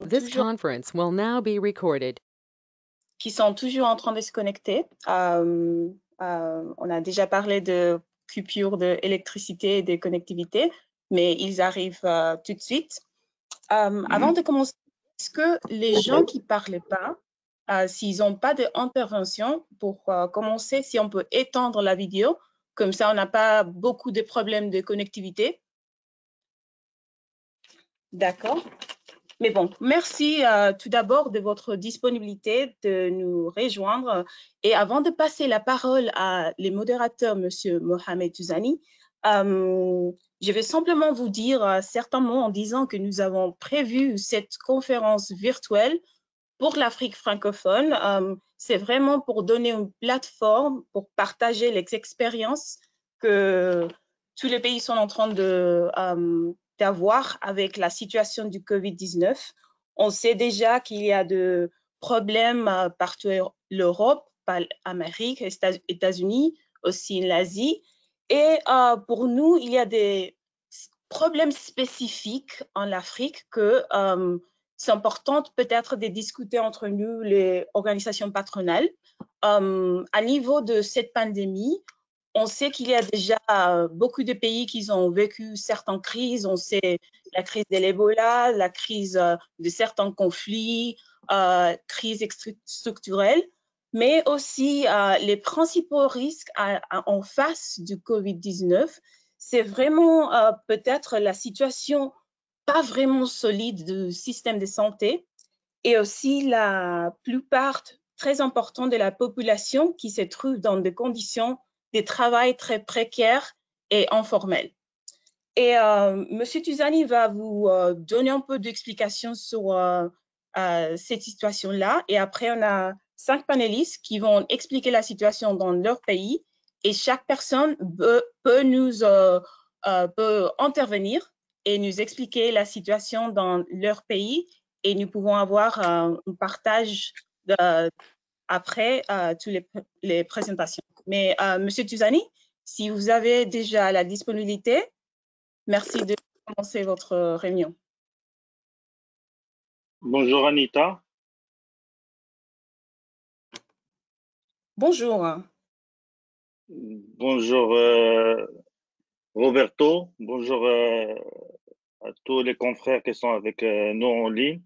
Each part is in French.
This toujours, conference will now be recorded. qui sont toujours en train de se connecter. On a déjà parlé de coupure d'électricité et de connectivité, mais ils arrivent tout de suite. Avant de commencer, est-ce que les gens qui ne parlent pas, s'ils n'ont pas d'intervention, pour commencer, si on peut étendre la vidéo, comme ça on n'a pas beaucoup de problèmes de connectivité. D'accord. Mais bon, merci tout d'abord de votre disponibilité de nous rejoindre. Et avant de passer la parole à les modérateurs, Monsieur Mohamed Touzani, je vais simplement vous dire certains mots en disant que nous avons prévu cette conférence virtuelle pour l'Afrique francophone. C'est vraiment pour donner une plateforme pour partager les expériences que tous les pays sont en train d'avoir avec la situation du Covid-19. On sait déjà qu'il y a de problèmes partout en Europe, Amérique, États-Unis, aussi l'Asie. Et pour nous, il y a des problèmes spécifiques en Afrique que c'est important peut-être de discuter entre nous, les organisations patronales. À niveau de cette pandémie, on sait qu'il y a déjà beaucoup de pays qui ont vécu certaines crises. On sait la crise de l'Ebola, la crise de certains conflits, crise structurelle, mais aussi les principaux risques en face du Covid-19. C'est vraiment peut-être la situation pas vraiment solide du système de santé et aussi la plupart très importante de la population qui se trouve dans des conditions de travail très précaires et informelles. Et Monsieur Tuzani va vous donner un peu d'explications sur cette situation-là. Et après, on a 5 panélistes qui vont expliquer la situation dans leur pays. Et chaque personne peut intervenir et nous expliquer la situation dans leur pays. Et nous pouvons avoir un partage après toutes les présentations. Mais Monsieur Tuzani, si vous avez déjà la disponibilité, merci de commencer votre réunion. Bonjour Anita. Bonjour. Bonjour Roberto. Bonjour à tous les confrères qui sont avec nous en ligne.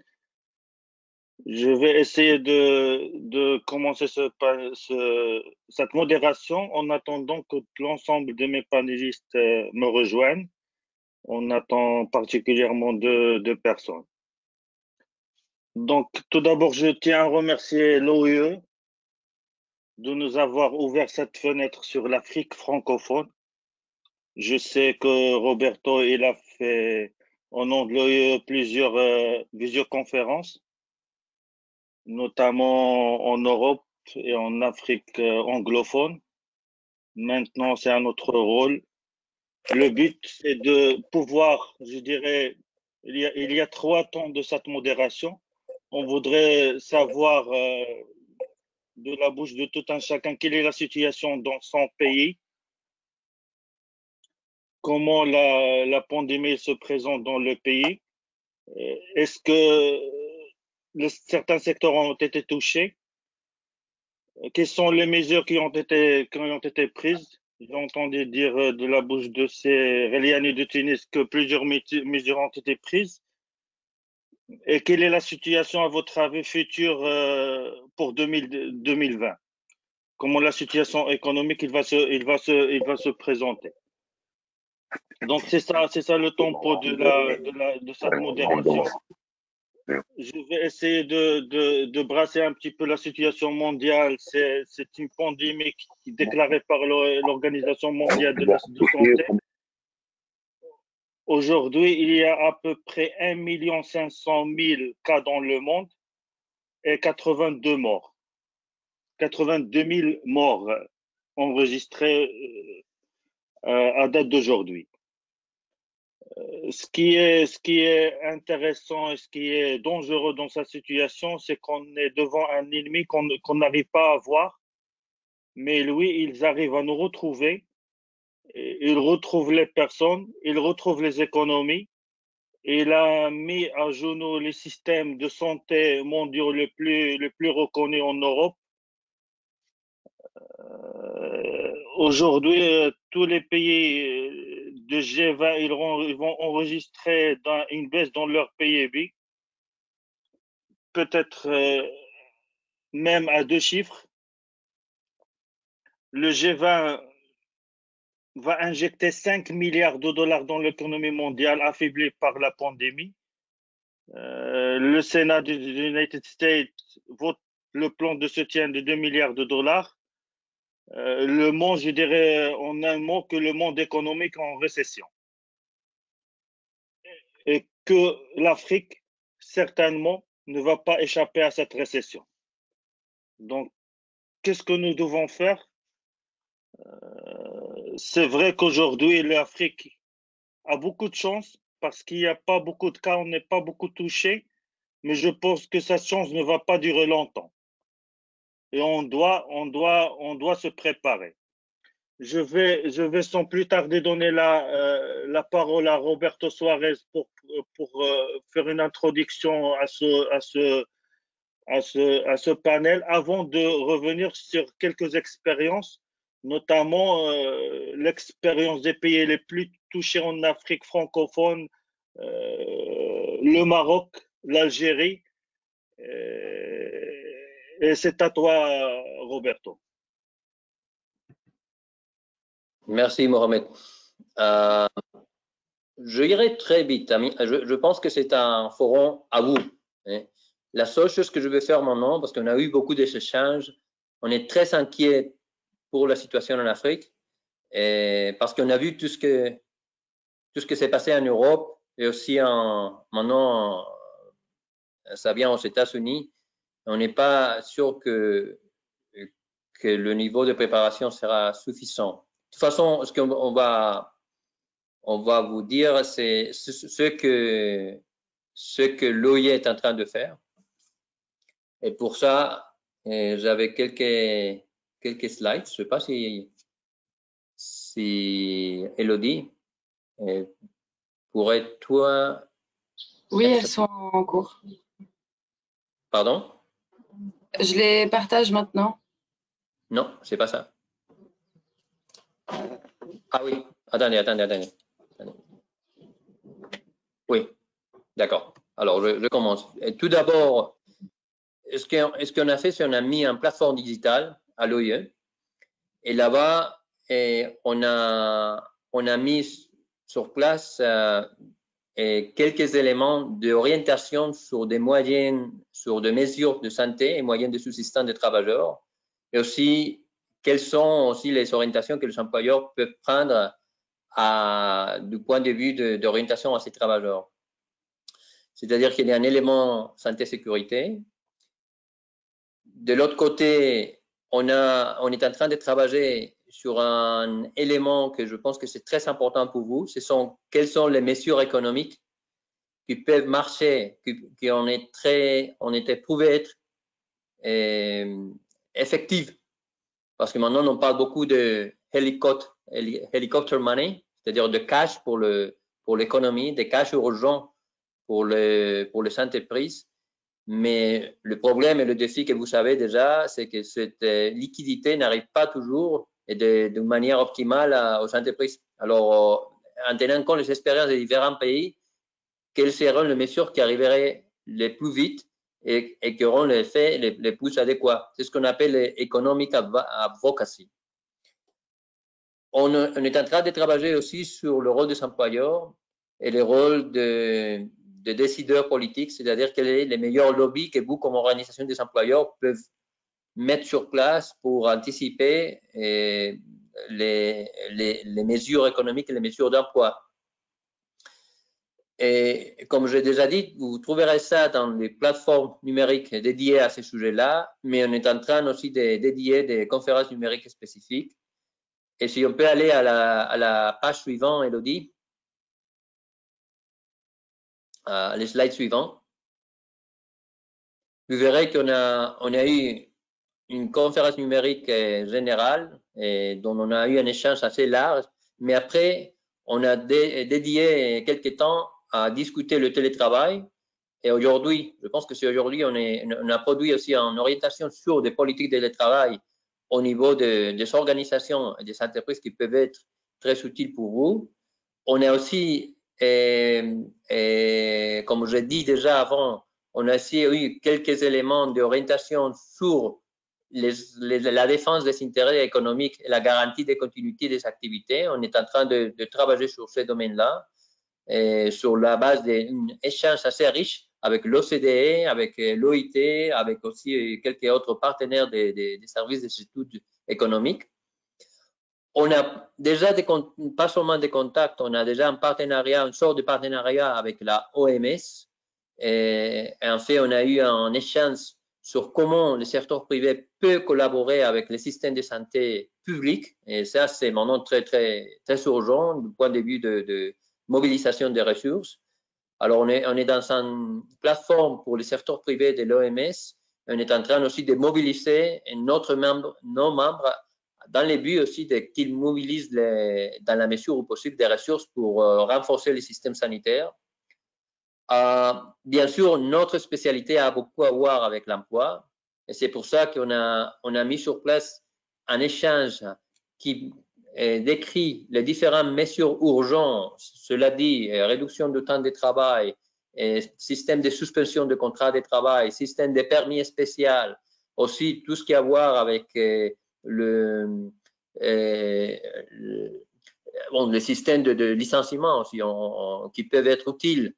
Je vais essayer de commencer cette modération en attendant que l'ensemble de mes panélistes me rejoignent. On attend particulièrement deux personnes. Donc, tout d'abord, je tiens à remercier l'OIE de nous avoir ouvert cette fenêtre sur l'Afrique francophone. Je sais que Roberto, il a fait au nom de l'OIE plusieurs visioconférences, notamment en Europe et en Afrique anglophone. Maintenant, c'est un notre rôle. Le but, c'est de pouvoir, je dirais, il y a 3 temps de cette modération. On voudrait savoir de la bouche de tout un chacun quelle est la situation dans son pays, comment la pandémie se présente dans le pays, est-ce que certains secteurs ont été touchés, quelles sont les mesures qui ont été prises. J'ai entendu dire de la bouche de ces Reliani de Tunis que plusieurs mesures ont été prises. Et quelle est la situation, à votre avis, future pour 2020? Comment la situation économique il va se présenter? Donc c'est ça le tempo de cette modération. Je vais essayer de brasser un petit peu la situation mondiale. C'est une pandémie déclarée par l'Organisation mondiale de la santé. Aujourd'hui, il y a à peu près 1 500 000 cas dans le monde et 82 morts. 82 000 morts enregistrés à date d'aujourd'hui. Ce qui est intéressant et ce qui est dangereux dans cette situation, c'est qu'on est devant un ennemi qu'on n'arrive pas à voir, mais lui, ils arrivent à nous retrouver. Ils retrouvent les personnes, ils retrouvent les économies, Il a mis à genoux les systèmes de santé mondiaux les plus reconnus en Europe. Aujourd'hui, tous les pays de G20 ils vont enregistrer une baisse dans leur PIB, peut-être même à 2 chiffres. Le G20 va injecter 5 milliards de dollars dans l'économie mondiale affaiblie par la pandémie. Le Sénat des United States vote le plan de soutien de 2 milliards de dollars. Le monde, je dirais en un mot que le monde économique est en récession. Et que l'Afrique, certainement, ne va pas échapper à cette récession. Donc, qu'est-ce que nous devons faire? C'est vrai qu'aujourd'hui, l'Afrique a beaucoup de chance parce qu'il n'y a pas beaucoup de cas, on n'est pas beaucoup touché, mais je pense que cette chance ne va pas durer longtemps. Et on doit se préparer. Je vais sans plus tarder donner la parole à Roberto Suarez pour faire une introduction à ce panel avant de revenir sur quelques expériences, notamment l'expérience des pays les plus touchés en Afrique francophone, le Maroc, l'Algérie. Et c'est à toi, Roberto. Merci, Mohamed. Je irai très vite. Je pense que c'est un forum à vous. Hein. La seule chose que je vais faire maintenant, parce qu'on a eu beaucoup d'échanges, on est très inquiet pour la situation en Afrique, parce qu'on a vu tout ce que s'est passé en Europe et aussi maintenant, ça vient aux États-Unis. On n'est pas sûr que le niveau de préparation sera suffisant. De toute façon, ce qu'on va vous dire, c'est ce que l'OIE est en train de faire. Et pour ça, j'avais quelques slides. Je ne sais pas si Elodie pourrait toi. Oui, elles sont en cours. Pardon? Je les partage maintenant. Non, c'est pas ça. Ah oui, attendez. Oui, d'accord. Alors, je commence. Et tout d'abord, ce qu'on a fait, c'est qu'on a mis une plateforme digitale à l'OIE. Et là-bas, on a mis sur place quelques éléments d'orientation sur des mesures de santé et moyens de subsistance des travailleurs. Et aussi, quelles sont aussi les orientations que les employeurs peuvent prendre du point de vue d'orientation à ces travailleurs. C'est-à-dire qu'il y a un élément santé-sécurité. De l'autre côté, on est en train de travailler sur un élément que je pense que c'est très important pour vous. Quelles sont les mesures économiques qui peuvent marcher, qui ont été prouvées être effectives. Parce que maintenant, on parle beaucoup de helicopter money, c'est-à-dire de cash pour l'économie, de cash urgent pour les entreprises. Mais le problème et le défi que vous savez déjà, c'est que cette liquidité n'arrive pas toujours et de manière optimale aux entreprises. Alors, en tenant compte des expériences des différents pays, quelles seront les mesures qui arriveraient les plus vite et qui auront l'effet les plus adéquats? C'est ce qu'on appelle economic advocacy. On est en train de travailler aussi sur le rôle des employeurs et le rôle des décideurs politiques, c'est-à-dire quels sont les meilleurs lobbies que vous, comme organisation des employeurs, peuvent mettre sur place pour anticiper les mesures économiques et les mesures d'emploi. Et comme j'ai déjà dit, vous trouverez ça dans les plateformes numériques dédiées à ces sujets-là, mais on est en train aussi de dédier des conférences numériques spécifiques. Et si on peut aller à la page suivante, Elodie, les slides suivants, vous verrez qu'on a eu une conférence numérique générale dont on a eu un échange assez large, mais après, on a dédié quelques temps à discuter le télétravail. Et aujourd'hui, je pense que c'est aujourd'hui, on a produit aussi une orientation sur des politiques de télétravail au niveau des organisations et des entreprises qui peuvent être très utiles pour vous. On a aussi, comme je dis déjà avant, on a aussi eu quelques éléments d'orientation sur la défense des intérêts économiques et la garantie de continuité des activités. On est en train de travailler sur ces domaines-là, sur la base d'un échange assez riche avec l'OCDE, avec l'OIT, avec aussi quelques autres partenaires des services des études économiques. On a déjà pas seulement des contacts, on a déjà un partenariat, une sorte de partenariat avec la OMS. Et en fait, on a eu un échange sur comment le secteur privé peut collaborer avec les systèmes de santé publics. Et ça, c'est maintenant très urgent du point de vue de mobilisation des ressources. Alors, on est dans une plateforme pour le secteur privé de l'OMS. On est en train aussi de mobiliser nos membres dans le but aussi qu'ils mobilisent dans la mesure où possible des ressources pour renforcer le système sanitaire. Bien sûr, notre spécialité a beaucoup à voir avec l'emploi et c'est pour ça qu'on a mis sur place un échange qui décrit les différentes mesures urgentes, cela dit, réduction du temps de travail, système de suspension de contrat de travail, système de permis spécial, aussi tout ce qui a à voir avec le système de licenciement aussi, qui peuvent être utiles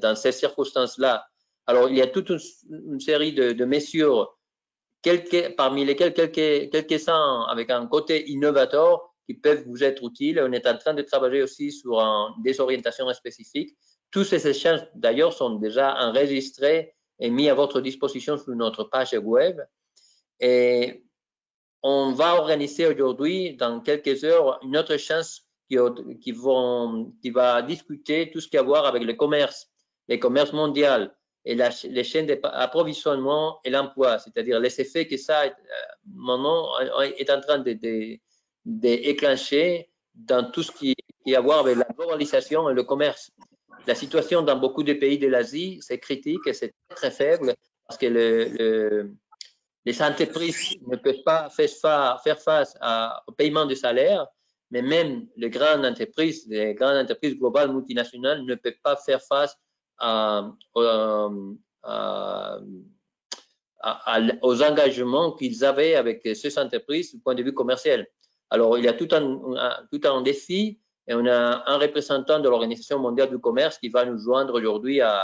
dans ces circonstances-là. Alors, il y a toute une série de mesures, parmi lesquelles quelques-uns avec un côté innovateur qui peuvent vous être utiles. On est en train de travailler aussi sur des orientations spécifiques. Tous ces échanges, d'ailleurs, sont déjà enregistrés et mis à votre disposition sur notre page web. Et on va organiser aujourd'hui, dans quelques heures, une autre échange qui va discuter tout ce qui a à voir avec le commerce mondial et les chaînes d'approvisionnement et l'emploi, c'est-à-dire les effets que ça maintenant est en train de déclencher dans tout ce qui a à voir avec la globalisation et le commerce. La situation dans beaucoup de pays de l'Asie, c'est critique et c'est très faible parce que les entreprises ne peuvent pas faire face au paiement de salaire, mais même les grandes entreprises globales multinationales ne peuvent pas faire face aux engagements qu'ils avaient avec ces entreprises du point de vue commercial. Alors, il y a tout un défi et on a un représentant de l'Organisation mondiale du commerce qui va nous joindre aujourd'hui à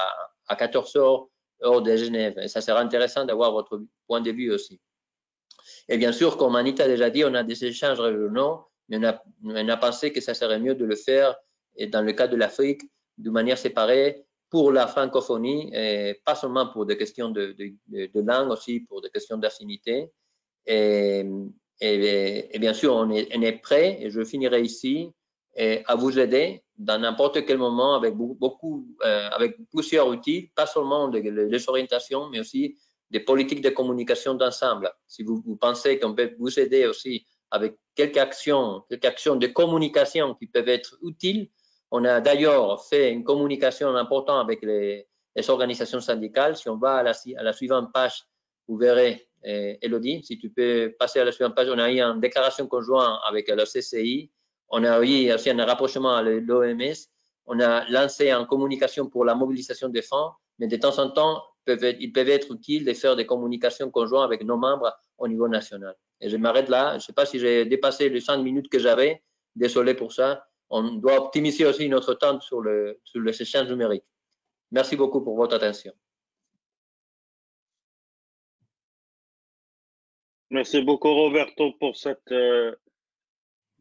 14 heures de Genève. Et ça sera intéressant d'avoir votre point de vue aussi. Et bien sûr, comme Anita a déjà dit, on a des échanges régionaux, mais on a pensé que ça serait mieux de le faire dans le cas de l'Afrique de manière séparée pour la francophonie, et pas seulement pour des questions de langue, aussi pour des questions d'affinité. Et bien sûr, on est prêt, et je finirai ici, à vous aider dans n'importe quel moment avec avec plusieurs outils, pas seulement des orientations, mais aussi des politiques de communication d'ensemble. Si vous pensez qu'on peut vous aider aussi avec quelques actions de communication qui peuvent être utiles, on a d'ailleurs fait une communication importante avec les organisations syndicales. Si on va à la suivante page, vous verrez, Elodie, si tu peux passer à la suivante page, on a eu une déclaration conjointe avec le CCI, on a eu aussi un rapprochement avec l'OMS, on a lancé une communication pour la mobilisation des fonds, mais de temps en temps, il peut être utile de faire des communications conjointes avec nos membres au niveau national. Et je m'arrête là. Je ne sais pas si j'ai dépassé les 5 minutes que j'avais. Désolé pour ça. On doit optimiser aussi notre temps sur les échanges numériques. Merci beaucoup pour votre attention. Merci beaucoup, Roberto, pour cette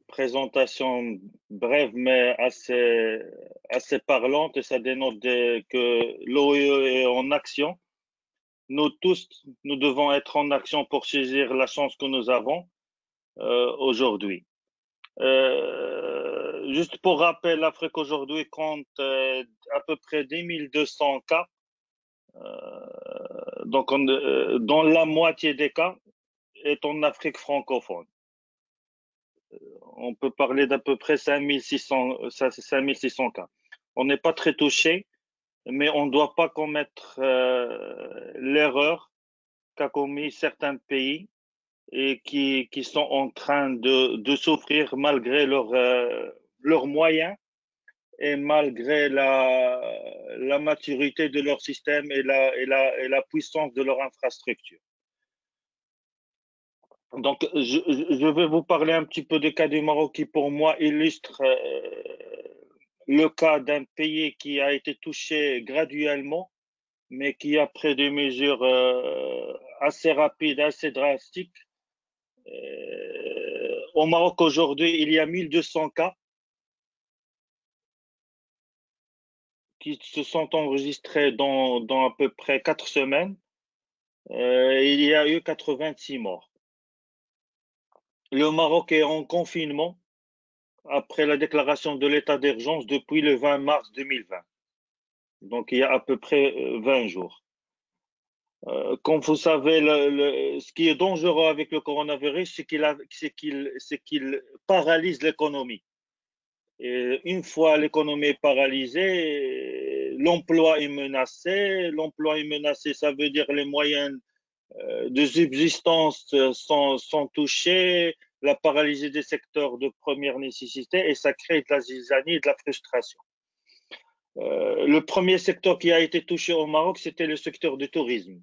présentation brève mais assez parlante, et ça dénote que l'OIE est en action. Nous tous, nous devons être en action pour saisir la chance que nous avons aujourd'hui. Juste pour rappel, l'Afrique aujourd'hui compte à peu près 10 200 cas, donc dont la moitié des cas est en Afrique francophone. On peut parler d'à peu près 5600 cas. on n'est pas très touché, mais on ne doit pas commettre l'erreur qu'a commis certains pays et qui sont en train de souffrir malgré leurs moyens et malgré la maturité de leur système et la puissance de leur infrastructure. Donc, je vais vous parler un petit peu du cas du Maroc qui, pour moi, illustre le cas d'un pays qui a été touché graduellement, mais qui a pris des mesures assez rapides, assez drastiques. Au Maroc, aujourd'hui, il y a 1200 cas qui se sont enregistrés dans à peu près 4 semaines. Il y a eu 86 morts. Le Maroc est en confinement après la déclaration de l'état d'urgence depuis le 20 mars 2020. Donc, il y a à peu près 20 jours. Comme vous savez, ce qui est dangereux avec le coronavirus, c'est qu'il paralyse l'économie. Et une fois l'économie paralysée, l'emploi est menacé. L'emploi est menacé, ça veut dire les moyens de subsistance sont touchés, la paralysie des secteurs de première nécessité, et ça crée de la zizanie et de la frustration. Le premier secteur qui a été touché au Maroc, c'était le secteur du tourisme.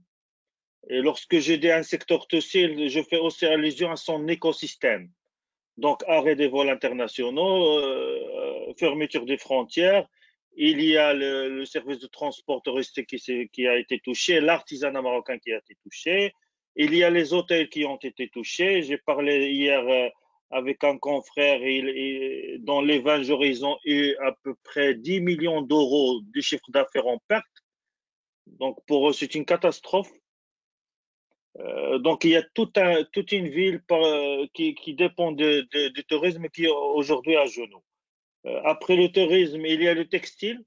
Et lorsque je dis un secteur touché, je fais aussi allusion à son écosystème. Donc, arrêt des vols internationaux, fermeture des frontières. Il y a le service de transport touristique qui a été touché, l'artisanat marocain qui a été touché. Il y a les hôtels qui ont été touchés. J'ai parlé hier avec un confrère. Dans les 20 jours, ils ont eu à peu près 10 millions d'euros de chiffre d'affaires en perte. Donc, pour eux, c'est une catastrophe. Donc, il y a toute une ville qui dépend du tourisme qui est aujourd'hui à genoux. Après le tourisme, il y a le textile.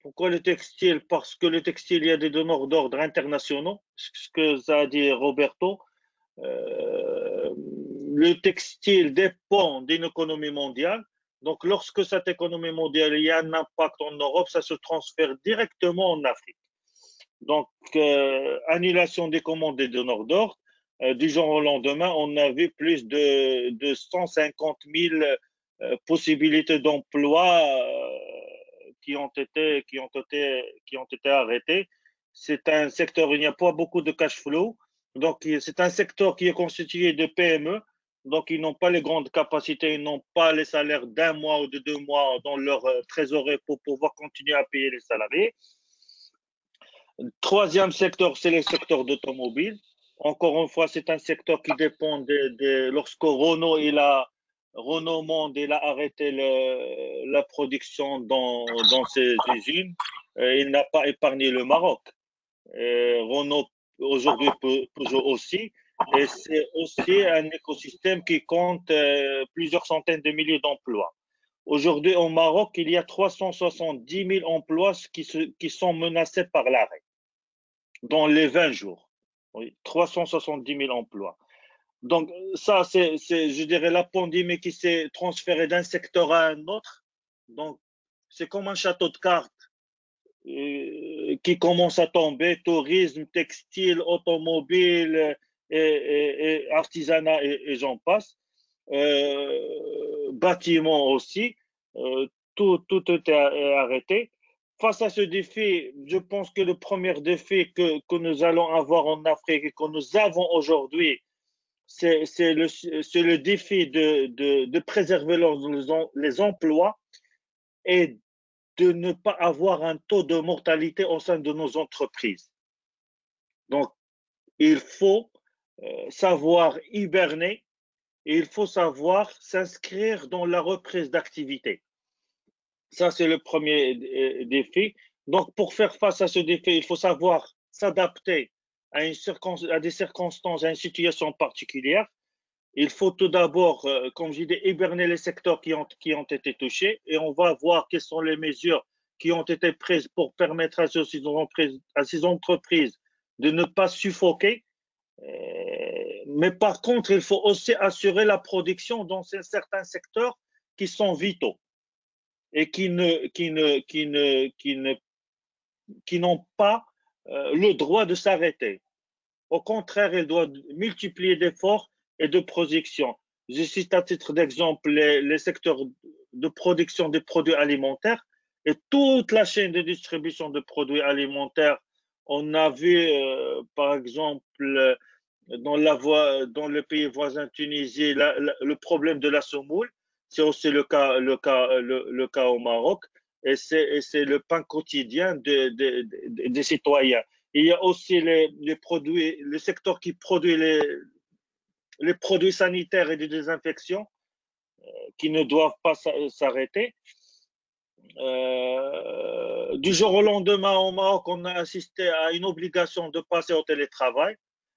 Pourquoi le textile? Parce que le textile, il y a des donneurs d'ordre internationaux, ce que ça a dit Roberto. Le textile dépend d'une économie mondiale. Donc, lorsque cette économie mondiale, il y a un impact en Europe, ça se transfère directement en Afrique. Donc, annulation des commandes des donneurs d'ordre. Du jour au lendemain, on a vu plus de 150 000 possibilités d'emploi qui ont été arrêtées. C'est un secteur, il n'y a pas beaucoup de cash flow. Donc, c'est un secteur qui est constitué de PME. Donc, ils n'ont pas les grandes capacités, ils n'ont pas les salaires d'un mois ou de 2 mois dans leur trésorerie pour pouvoir continuer à payer les salariés. Troisième secteur, c'est le secteur d'automobile. Encore une fois, c'est un secteur qui dépend lorsque Renault Monde il a arrêté la production dans ses usines, il n'a pas épargné le Maroc. Renault aujourd'hui Peugeot aussi, et c'est aussi un écosystème qui compte plusieurs centaines de milliers d'emplois. Aujourd'hui au Maroc, il y a 370 000 emplois qui sont menacés par l'arrêt dans les 20 jours. Oui, 370 000 emplois. Donc, ça, c'est, je dirais, la pandémie qui s'est transférée d'un secteur à un autre. Donc, c'est comme un château de cartes qui commence à tomber. Tourisme, textile, automobile, et artisanat, et j'en passe. Bâtiment aussi. Tout est arrêté. Face à ce défi, je pense que le premier défi que nous allons avoir en Afrique et que nous avons aujourd'hui, c'est le défi de préserver les emplois et de ne pas avoir un taux de mortalité au sein de nos entreprises. Donc, il faut savoir hiberner et il faut savoir s'inscrire dans la reprise d'activité. Ça, c'est le premier défi. Donc, pour faire face à ce défi, il faut savoir s'adapter à des circonstances, à une situation particulière. Il faut tout d'abord, comme je dis, hiberner les secteurs qui ont été touchés et on va voir quelles sont les mesures qui ont été prises pour permettre à ces entreprises de ne pas suffoquer. Mais par contre, il faut aussi assurer la production dans certains secteurs qui sont vitaux. et qui n'ont pas le droit de s'arrêter. Au contraire, ils doivent multiplier d'efforts et de production. Je cite à titre d'exemple les secteurs de production des produits alimentaires et toute la chaîne de distribution de produits alimentaires. On a vu, par exemple, dans le pays voisin Tunisie, le problème de la semoule. C'est aussi le cas au Maroc. Et c'est le pain quotidien des citoyens. Il y a aussi les produits, le secteur qui produit les produits sanitaires et de désinfection qui ne doivent pas s'arrêter. Du jour au lendemain, au Maroc, on a assisté à une obligation de passer au télétravail.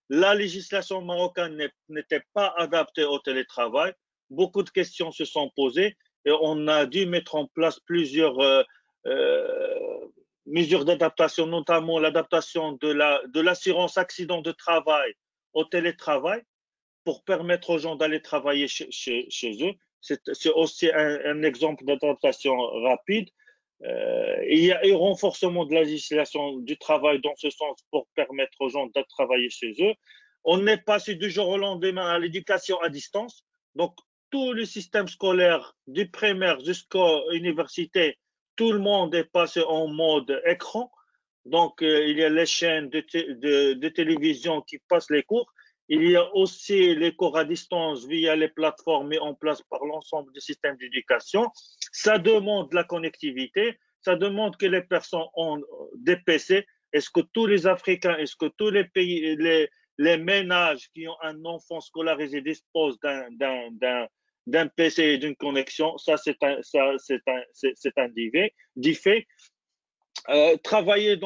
La législation marocaine n'était pas adaptée au télétravail. Beaucoup de questions se sont posées et on a dû mettre en place plusieurs mesures d'adaptation, notamment l'adaptation de l'assurance accident de travail au télétravail pour permettre aux gens d'aller travailler chez eux. C'est aussi un exemple d'adaptation rapide. Il y a un renforcement de la législation du travail dans ce sens pour permettre aux gens de travailler chez eux. On est passé du jour au lendemain à l'éducation à distance. Donc, tout le système scolaire, du primaire jusqu'à l'université, tout le monde est passé en mode écran. Donc, il y a les chaînes de télévision qui passent les cours. Il y a aussi les cours à distance via les plateformes mises en place par l'ensemble du système d'éducation. Ça demande la connectivité, ça demande que les personnes ont des PC. Est-ce que tous les Africains, est-ce que tous les pays, les ménages qui ont un enfant scolarisé disposent d'un PC et d'une connexion? Ça, c'est un fait. Travailler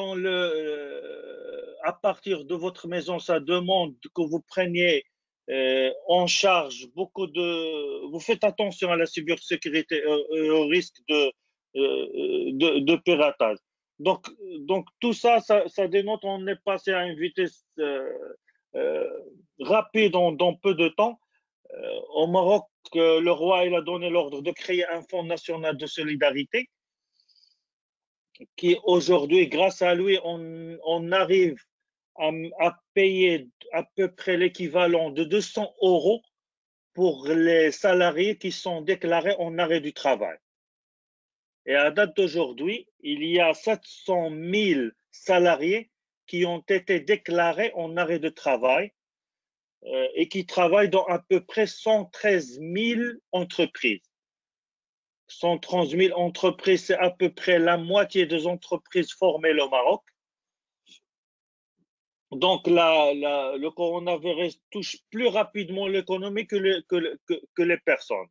à partir de votre maison, ça demande que vous preniez en charge vous faites attention à la cybersécurité et au risque de piratage. Donc tout ça dénote qu'on est passé à une vitesse rapide dans peu de temps. Au Maroc, le roi il a donné l'ordre de créer un fonds national de solidarité qui aujourd'hui, grâce à lui, on arrive à payer à peu près l'équivalent de 200 € pour les salariés qui sont déclarés en arrêt du travail. Et à date d'aujourd'hui, il y a 700 000 salariés qui ont été déclarés en arrêt de travail et qui travaillent dans à peu près 113 000 entreprises. 130 000 entreprises, c'est à peu près la moitié des entreprises formelles au Maroc. Donc, le coronavirus touche plus rapidement l'économie que les personnes.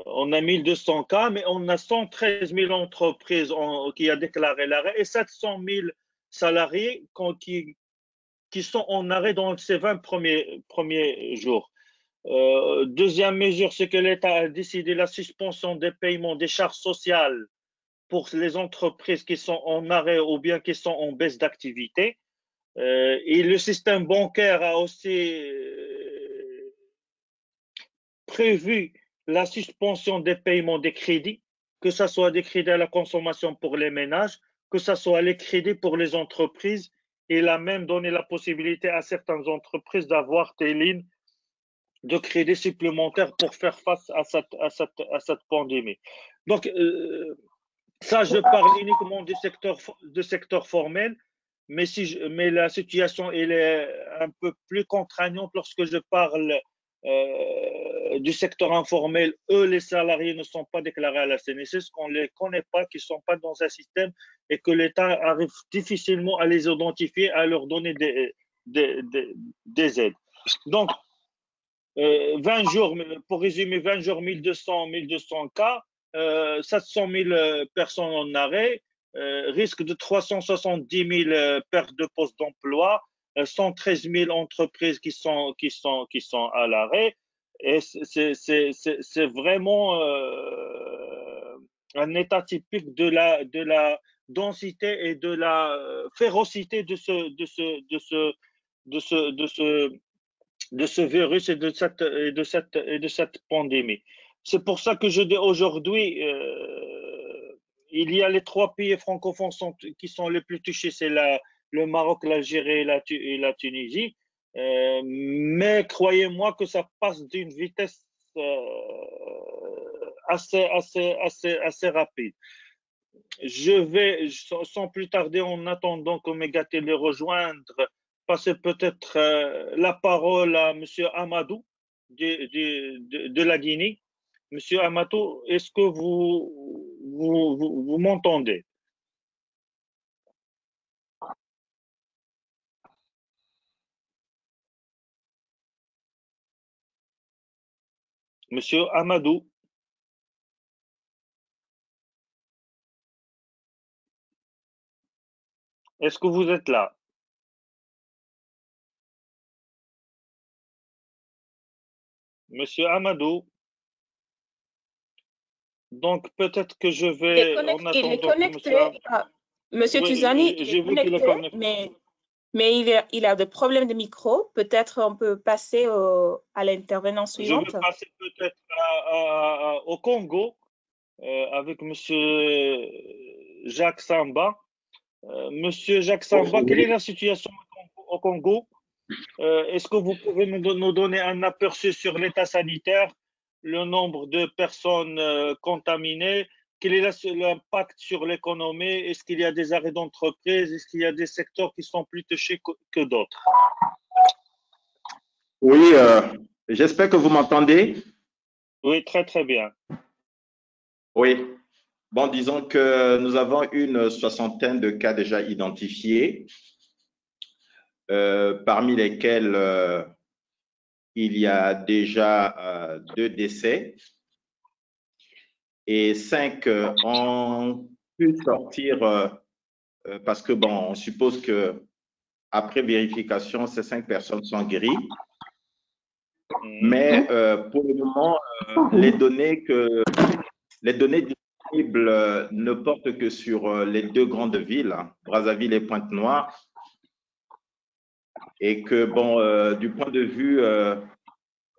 On a 1200 cas, mais on a 113 000 entreprises qui ont déclaré l'arrêt et 700 000 salariés qui sont en arrêt dans ces 20 premiers jours. Deuxième mesure, c'est que l'État a décidé la suspension des paiements des charges sociales pour les entreprises qui sont en arrêt ou bien qui sont en baisse d'activité. Et le système bancaire a aussi prévu la suspension des paiements des crédits, que ce soit des crédits à la consommation pour les ménages, que ce soit les crédits pour les entreprises. Il a même donné la possibilité à certaines entreprises d'avoir des lignes de crédits supplémentaires pour faire face à cette pandémie. Donc, ça, je parle uniquement du secteur formel, mais la situation elle est un peu plus contraignante lorsque je parle du secteur informel. Eux, les salariés ne sont pas déclarés à la CNSS, qu'on ne les connaît pas, qu'ils ne sont pas dans un système et que l'État arrive difficilement à les identifier, à leur donner des aides. Donc, 20 jours, pour résumer, 20 jours, 1200 cas, 700 000 personnes en arrêt, risque de 370 000 pertes de postes d'emploi, 113 000 entreprises qui sont à l'arrêt. Et c'est vraiment un état typique de la densité et de la férocité de ce virus et de cette pandémie. C'est pour ça que je dis aujourd'hui, il y a les 3 pays francophones qui sont les plus touchés, c'est le Maroc, l'Algérie et la Tunisie. Mais croyez-moi que ça passe d'une vitesse assez rapide. Je vais, sans plus tarder, en attendant que Megaté les rejoindre, passer peut-être la parole à M. Amadou de la Guinée. Monsieur Amadou, est-ce que vous m'entendez? Monsieur Amadou, est-ce que vous êtes là? Monsieur Amadou, donc peut-être que je vais, en Il est attendant que connecté. Monsieur Oui, Tuzani, il j'ai est vu qu'il est connecté, connecté. mais il a des problèmes de micro. Peut-être on peut passer à l'intervenant Je vais suivante. passer peut-être au Congo avec Monsieur Jacques Samba. Monsieur Jacques Samba, quelle est la situation au Congo? Est-ce que vous pouvez nous donner un aperçu sur l'état sanitaire, le nombre de personnes contaminées? Quel est l'impact sur l'économie? Est-ce qu'il y a des arrêts d'entreprise? Est-ce qu'il y a des secteurs qui sont plus touchés que d'autres? Oui, j'espère que vous m'entendez. Oui, très très bien. Oui. Bon, disons que nous avons une soixantaine de cas déjà identifiés, parmi lesquels il y a déjà 2 décès et 5 ont pu sortir parce que, bon, on suppose que après vérification, ces 5 personnes sont guéries. Mais pour le moment, les données disponibles ne portent que sur les 2 grandes villes, Brazzaville et Pointe-Noire, et que, bon, du point de vue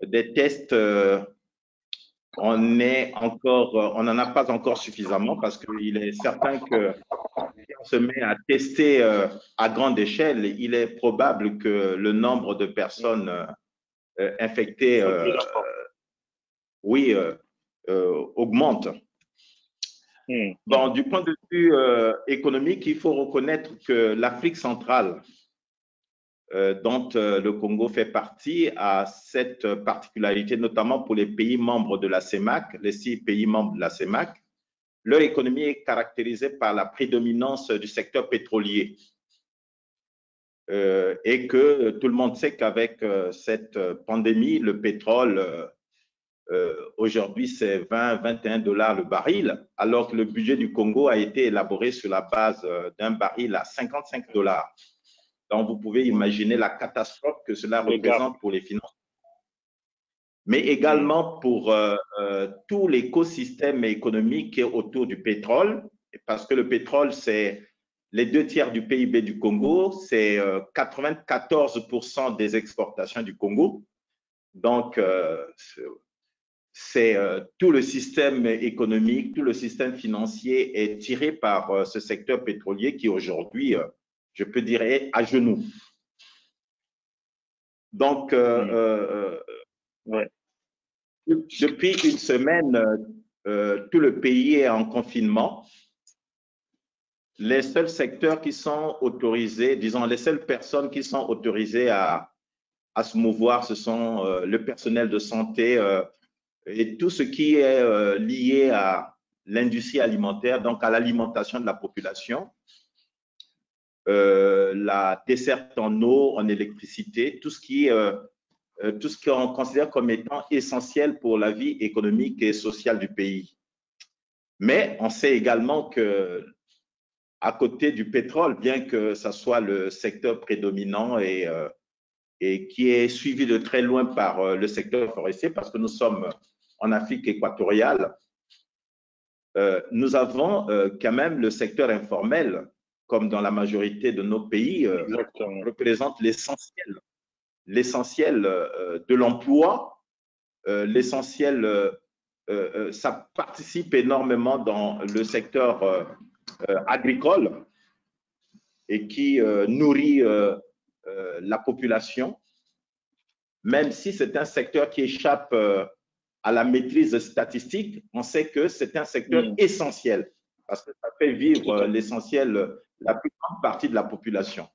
des tests, on n'en a pas encore suffisamment parce qu'il est certain que si on se met à tester à grande échelle, il est probable que le nombre de personnes infectées, oui, augmente. Bon, du point de vue économique, il faut reconnaître que l'Afrique centrale, dont le Congo fait partie, a cette particularité, notamment pour les pays membres de la CEMAC, les 6 pays membres de la CEMAC. Leur économie est caractérisée par la prédominance du secteur pétrolier. Et que tout le monde sait qu'avec cette pandémie, le pétrole, aujourd'hui, c'est 20-21 $ le baril, alors que le budget du Congo a été élaboré sur la base d'un baril à 55 $. Donc, vous pouvez imaginer la catastrophe que cela représente pour les finances, mais également pour tout l'écosystème économique autour du pétrole, parce que le pétrole, c'est les 2 tiers du PIB du Congo, c'est 94% des exportations du Congo. Donc, c'est tout le système économique, tout le système financier est tiré par ce secteur pétrolier qui aujourd'hui, je peux dire, est à genoux. Donc, depuis une semaine, tout le pays est en confinement. Les seuls secteurs qui sont autorisés, disons, les seules personnes qui sont autorisées à se mouvoir, ce sont le personnel de santé et tout ce qui est lié à l'industrie alimentaire, donc à l'alimentation de la population, la desserte en eau, en électricité, tout ce qu'on considère comme étant essentiel pour la vie économique et sociale du pays. Mais on sait également que à côté du pétrole, bien que ce soit le secteur prédominant et qui est suivi de très loin par le secteur forestier, parce que nous sommes en Afrique équatoriale, nous avons quand même le secteur informel, comme dans la majorité de nos pays, représente l'essentiel de l'emploi, l'essentiel ça participe énormément dans le secteur agricole et qui nourrit la population, même si c'est un secteur qui échappe à la maîtrise statistique, on sait que c'est un secteur essentiel parce que ça fait vivre l'essentiel, la plus grande partie de la population.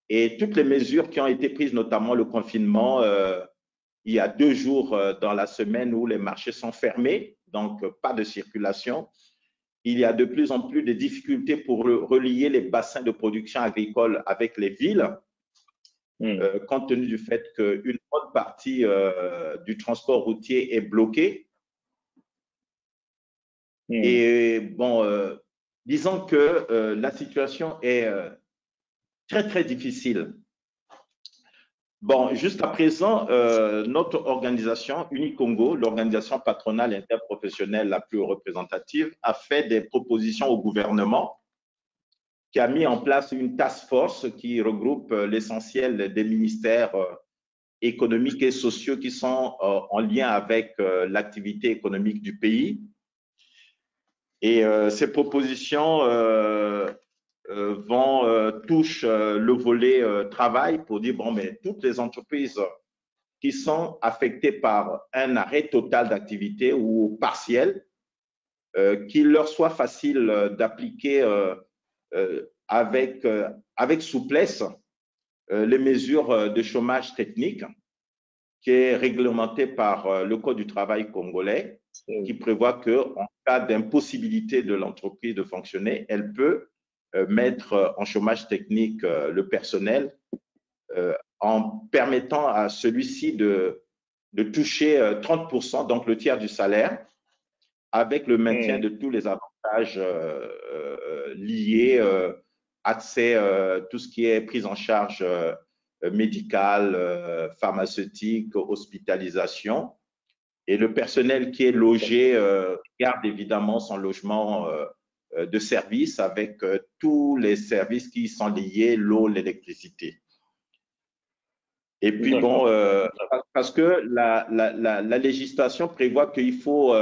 Et toutes les mesures qui ont été prises, notamment le confinement, il y a 2 jours dans la semaine où les marchés sont fermés, donc pas de circulation. Il y a de plus en plus de difficultés pour relier les bassins de production agricole avec les villes, compte tenu du fait qu'une bonne partie du transport routier est bloquée. Et bon, disons que la situation est très, très difficile. Bon, jusqu'à présent, notre organisation, Unicongo, l'organisation patronale interprofessionnelle la plus représentative, a fait des propositions au gouvernement, qui a mis en place une task force qui regroupe l'essentiel des ministères économiques et sociaux qui sont en lien avec l'activité économique du pays. Et ces propositions touchent le volet travail pour dire, bon, mais toutes les entreprises qui sont affectées par un arrêt total d'activité ou partiel, qu'il leur soit facile d'appliquer avec souplesse les mesures de chômage technique qui est réglementé par le Code du travail congolais, qui prévoit qu'en cas d'impossibilité de l'entreprise de fonctionner, elle peut mettre en chômage technique le personnel en permettant à celui-ci de toucher 30%, donc le tiers du salaire, avec le maintien de tous les avantages liés, accès, tout ce qui est prise en charge médicale, pharmaceutique, hospitalisation. Et le personnel qui est logé garde évidemment son logement de service avec tous les services qui sont liés, l'eau, l'électricité. Et puis bon, parce que la législation prévoit qu'il faut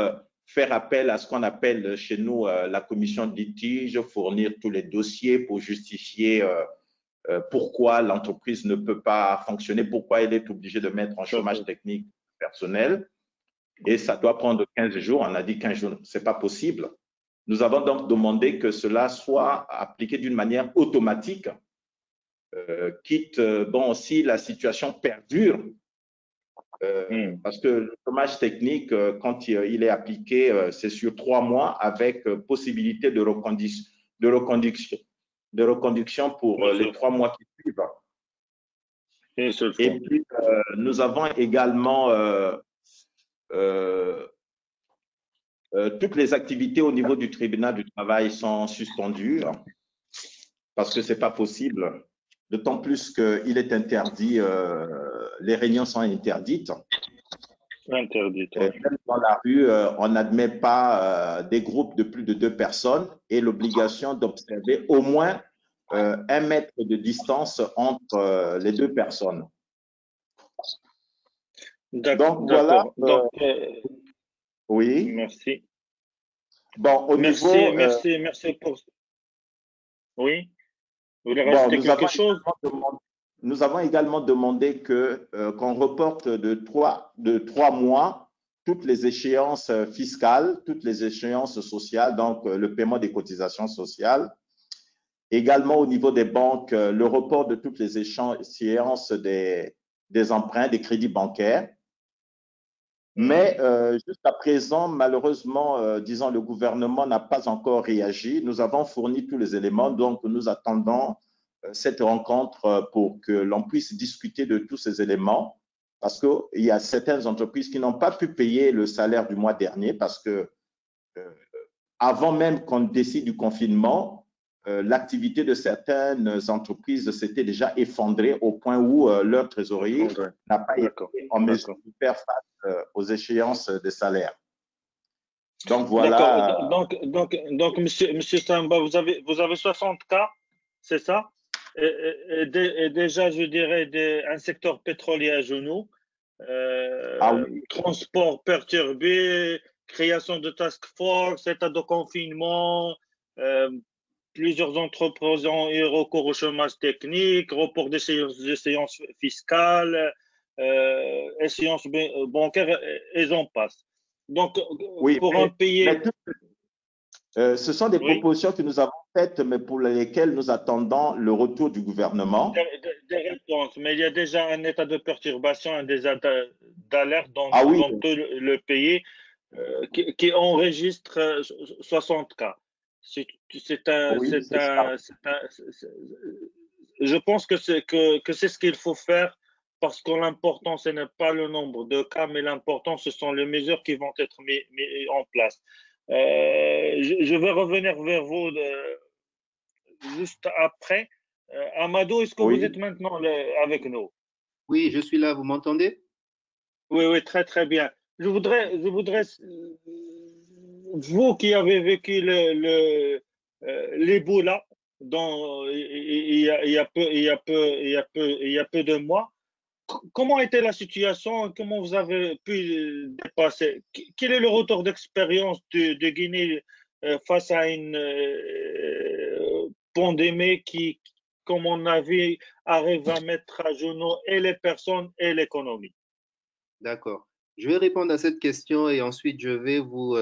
faire appel à ce qu'on appelle chez nous la commission de litige, fournir tous les dossiers pour justifier pourquoi l'entreprise ne peut pas fonctionner, pourquoi elle est obligée de mettre en chômage technique personnel. Et ça doit prendre 15 jours. On a dit 15 jours, ce n'est pas possible. Nous avons donc demandé que cela soit appliqué d'une manière automatique, quitte, bon, si la situation perdure, parce que le chômage technique, quand il est appliqué, c'est sur 3 mois avec possibilité de reconduction pour les 3 mois qui suivent. Et puis, nous avons également toutes les activités au niveau du tribunal du travail sont suspendues parce que ce n'est pas possible, d'autant plus qu'il est interdit, les réunions sont interdites. Interdites. Même dans la rue, on n'admet pas des groupes de plus de 2 personnes et l'obligation d'observer au moins 1 mètre de distance entre les 2 personnes. D'accord. Voilà. Donc, oui. Merci. Bon, merci pour. Oui. Vous voulez rajouter quelque chose? Nous avons également demandé qu'on reporte de 3 mois toutes les échéances fiscales, toutes les échéances sociales, donc le paiement des cotisations sociales. Également au niveau des banques, le report de toutes les échéances des emprunts, des crédits bancaires. Mais jusqu'à présent, malheureusement, disons, le gouvernement n'a pas encore réagi. Nous avons fourni tous les éléments, donc nous attendons cette rencontre pour que l'on puisse discuter de tous ces éléments, parce qu'il y a certaines entreprises qui n'ont pas pu payer le salaire du mois dernier, parce que avant même qu'on décide du confinement, l'activité de certaines entreprises s'était déjà effondrée au point où leur trésorerie n'a pas été en mesure de faire face aux échéances des salaires. Donc voilà. Donc monsieur Samba, vous avez 60 cas, c'est ça? Et déjà, je dirais, un secteur pétrolier à genoux, oui. transport perturbé, création de task force, état de confinement, plusieurs entreprises ont eu recours au chômage technique, report d'échéances fiscales, échéances bancaires, et j'en passe. Donc, Oui, pour un pays... ce sont des propositions que nous avons faites, mais pour lesquelles nous attendons le retour du gouvernement. Des réponses, mais il y a déjà un état de perturbation, un état d'alerte dans tout le pays qui enregistre 60 cas. Je pense que c'est ce qu'il faut faire, parce que l'important, ce n'est pas le nombre de cas, mais l'important, ce sont les mesures qui vont être mises en place. Je vais revenir vers vous juste après. Amadou, est-ce que vous êtes maintenant avec nous? Oui, je suis là, vous m'entendez? Oui, oui, très, très bien. Je voudrais, vous qui avez vécu l'Ebola il y a peu de mois, comment était la situation? Comment vous avez pu dépasser? Quel est le retour d'expérience de Guinée face à une pandémie qui, comme on a vu, arrive à mettre à genoux et les personnes et l'économie? D'accord. Je vais répondre à cette question et ensuite je vais vous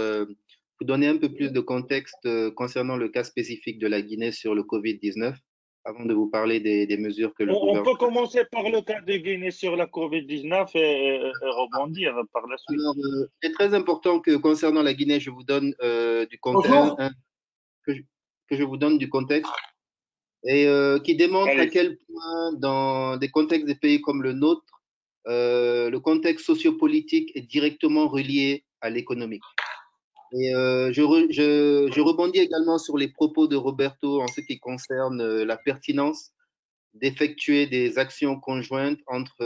donner un peu plus de contexte concernant le cas spécifique de la Guinée sur le Covid-19 avant de vous parler des mesures que le gouvernement... On peut commencer par le cas de Guinée sur la Covid-19 et rebondir par la suite. Alors, c'est très important que concernant la Guinée, je vous donne du contexte, que je vous donne du contexte et qui démontre à quel point dans des contextes des pays comme le nôtre, le contexte sociopolitique est directement relié à l'économique. Et je rebondis également sur les propos de Roberto en ce qui concerne la pertinence d'effectuer des actions conjointes entre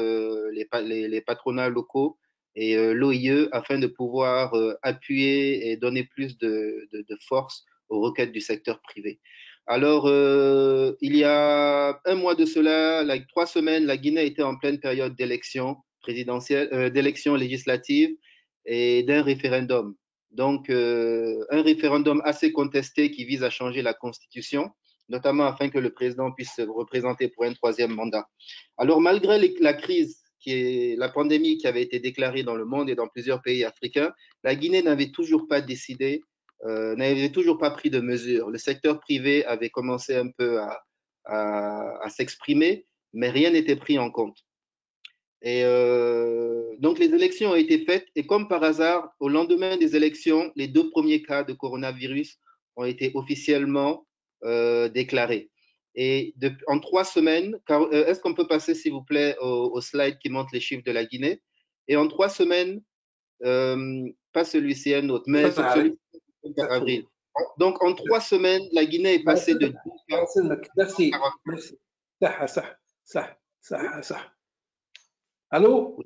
les patronats locaux et l'OIE afin de pouvoir appuyer et donner plus de force aux requêtes du secteur privé. Alors, il y a un mois de cela, 3 semaines, la Guinée était en pleine période d'élection présidentielle, d'élection législative et d'un référendum. Donc, un référendum assez contesté qui vise à changer la constitution, notamment afin que le président puisse se représenter pour un 3e mandat. Alors, malgré la crise, qui est la pandémie qui avait été déclarée dans le monde et dans plusieurs pays africains, la Guinée n'avait toujours pas décidé, n'avait toujours pas pris de mesures. Le secteur privé avait commencé un peu à s'exprimer, mais rien n'était pris en compte. Et donc, les élections ont été faites et comme par hasard, au lendemain des élections, les 2 premiers cas de coronavirus ont été officiellement déclarés. Et en 3 semaines, est-ce qu'on peut passer, s'il vous plaît, au slide qui montre les chiffres de la Guinée? Et en 3 semaines, pas celui-ci, un autre, mais celui avril. Donc, en 3 semaines, la Guinée est passée de merci. Allô?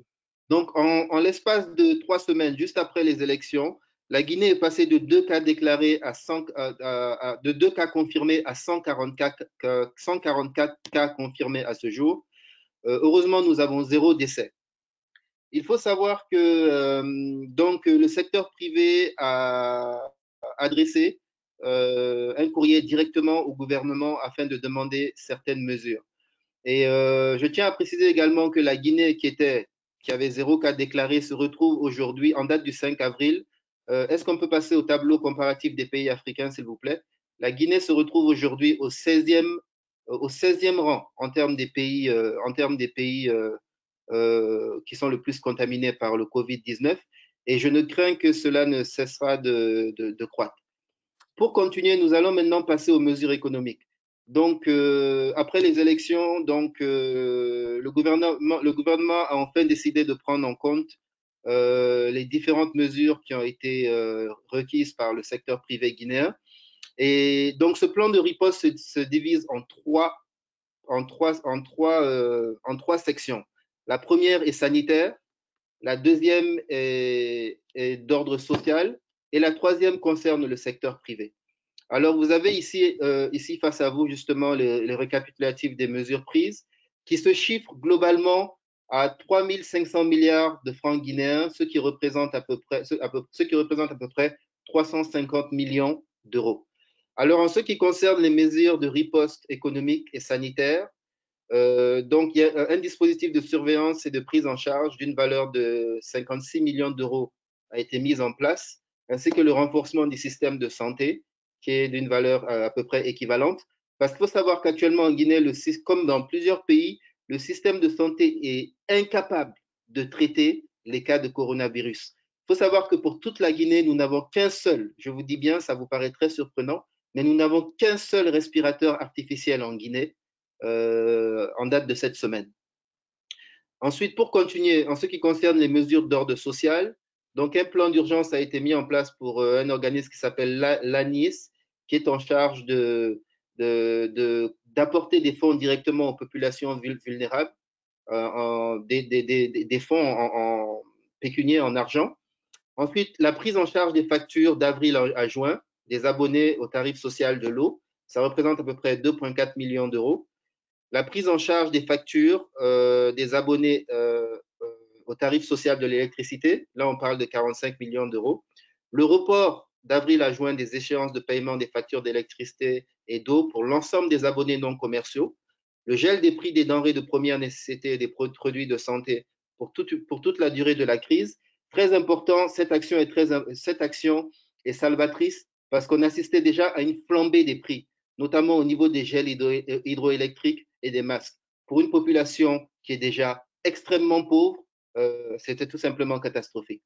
Donc, en l'espace de 3 semaines, juste après les élections, la Guinée est passée de 2 cas déclarés de 2 cas confirmés à 144 cas confirmés à ce jour. Heureusement, nous avons 0 décès. Il faut savoir que donc, le secteur privé a adressé un courrier directement au gouvernement afin de demander certaines mesures. Et je tiens à préciser également que la Guinée, qui avait 0 cas déclarés, se retrouve aujourd'hui, en date du 5 avril. Est-ce qu'on peut passer au tableau comparatif des pays africains, s'il vous plaît? La Guinée se retrouve aujourd'hui au 16e rang en termes des pays, qui sont le plus contaminés par le Covid-19. Et je ne crains que cela ne cessera de croître. Pour continuer, nous allons maintenant passer aux mesures économiques. Donc, après les élections, donc, le gouvernement a enfin décidé de prendre en compte les différentes mesures qui ont été requises par le secteur privé guinéen. Et donc, ce plan de riposte se divise en trois sections. La première est sanitaire, la deuxième est d'ordre social et la troisième concerne le secteur privé. Alors, vous avez ici face à vous justement les récapitulatifs des mesures prises qui se chiffrent globalement à 3 500 milliards de francs guinéens, ce qui représente à peu près 350 millions d'euros. Alors, en ce qui concerne les mesures de riposte économique et sanitaire, donc il y a un dispositif de surveillance et de prise en charge d'une valeur de 56 millions d'euros a été mis en place, ainsi que le renforcement du système de santé, qui est d'une valeur à peu près équivalente. Parce qu'il faut savoir qu'actuellement en Guinée, comme dans plusieurs pays, le système de santé est incapable de traiter les cas de coronavirus. Il faut savoir que pour toute la Guinée, nous n'avons qu'un seul, je vous dis bien, ça vous paraît très surprenant, mais nous n'avons qu'un seul respirateur artificiel en Guinée en date de cette semaine. Ensuite, pour continuer, en ce qui concerne les mesures d'ordre social, donc un plan d'urgence a été mis en place pour un organisme qui s'appelle l'ANIS, qui est en charge d'apporter des fonds directement aux populations vulnérables, des fonds pécuniaires en argent. Ensuite, la prise en charge des factures d'avril à juin des abonnés au tarif social de l'eau, ça représente à peu près 2,4 millions d'euros. La prise en charge des factures des abonnés au tarif social de l'électricité, là on parle de 45 millions d'euros. Le report d'avril à juin des échéances de paiement des factures d'électricité et d'eau pour l'ensemble des abonnés non commerciaux. Le gel des prix des denrées de première nécessité et des produits de santé pour toute la durée de la crise. Très important, cette action est salvatrice parce qu'on assistait déjà à une flambée des prix, notamment au niveau des gels hydroélectriques et des masques. Pour une population qui est déjà extrêmement pauvre, c'était tout simplement catastrophique.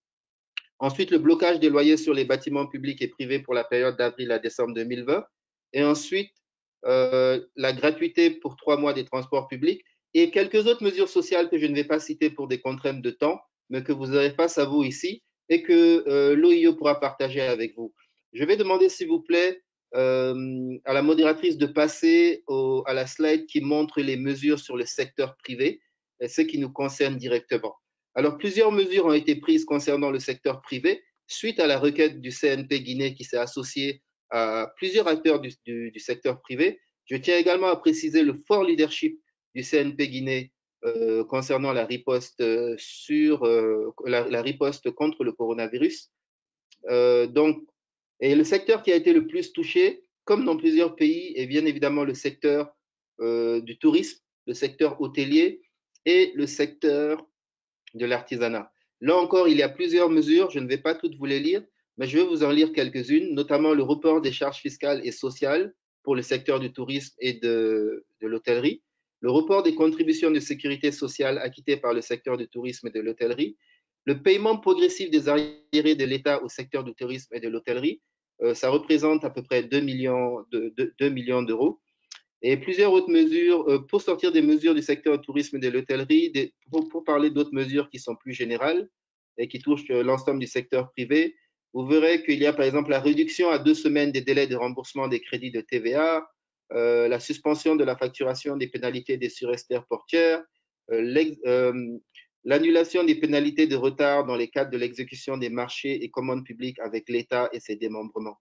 Ensuite, le blocage des loyers sur les bâtiments publics et privés pour la période d'avril à décembre 2020. Et ensuite, la gratuité pour 3 mois des transports publics et quelques autres mesures sociales que je ne vais pas citer pour des contraintes de temps, mais que vous avez face à vous ici et que l'OIE pourra partager avec vous. Je vais demander, s'il vous plaît, à la modératrice de passer à la slide qui montre les mesures sur le secteur privé, ce qui nous concerne directement. Alors, plusieurs mesures ont été prises concernant le secteur privé suite à la requête du CNP Guinée qui s'est associé à plusieurs acteurs du secteur privé. Je tiens également à préciser le fort leadership du CNP Guinée concernant la riposte la riposte contre le coronavirus. Et le secteur qui a été le plus touché, comme dans plusieurs pays, est bien évidemment le secteur du tourisme, le secteur hôtelier et le secteur de l'artisanat. Là encore, il y a plusieurs mesures, je ne vais pas toutes vous les lire, mais je vais vous en lire quelques-unes, notamment le report des charges fiscales et sociales pour le secteur du tourisme et de l'hôtellerie, le report des contributions de sécurité sociale acquittées par le secteur du tourisme et de l'hôtellerie, le paiement progressif des arriérés de l'État au secteur du tourisme et de l'hôtellerie, ça représente à peu près 2 millions d'euros. Et plusieurs autres mesures, pour sortir des mesures du secteur du tourisme et de l'hôtellerie, pour parler d'autres mesures qui sont plus générales et qui touchent l'ensemble du secteur privé, vous verrez qu'il y a par exemple la réduction à 2 semaines des délais de remboursement des crédits de TVA, la suspension de la facturation des pénalités des surestaires portières, l'annulation des pénalités de retard dans les cadres de l'exécution des marchés et commandes publiques avec l'État et ses démembrements.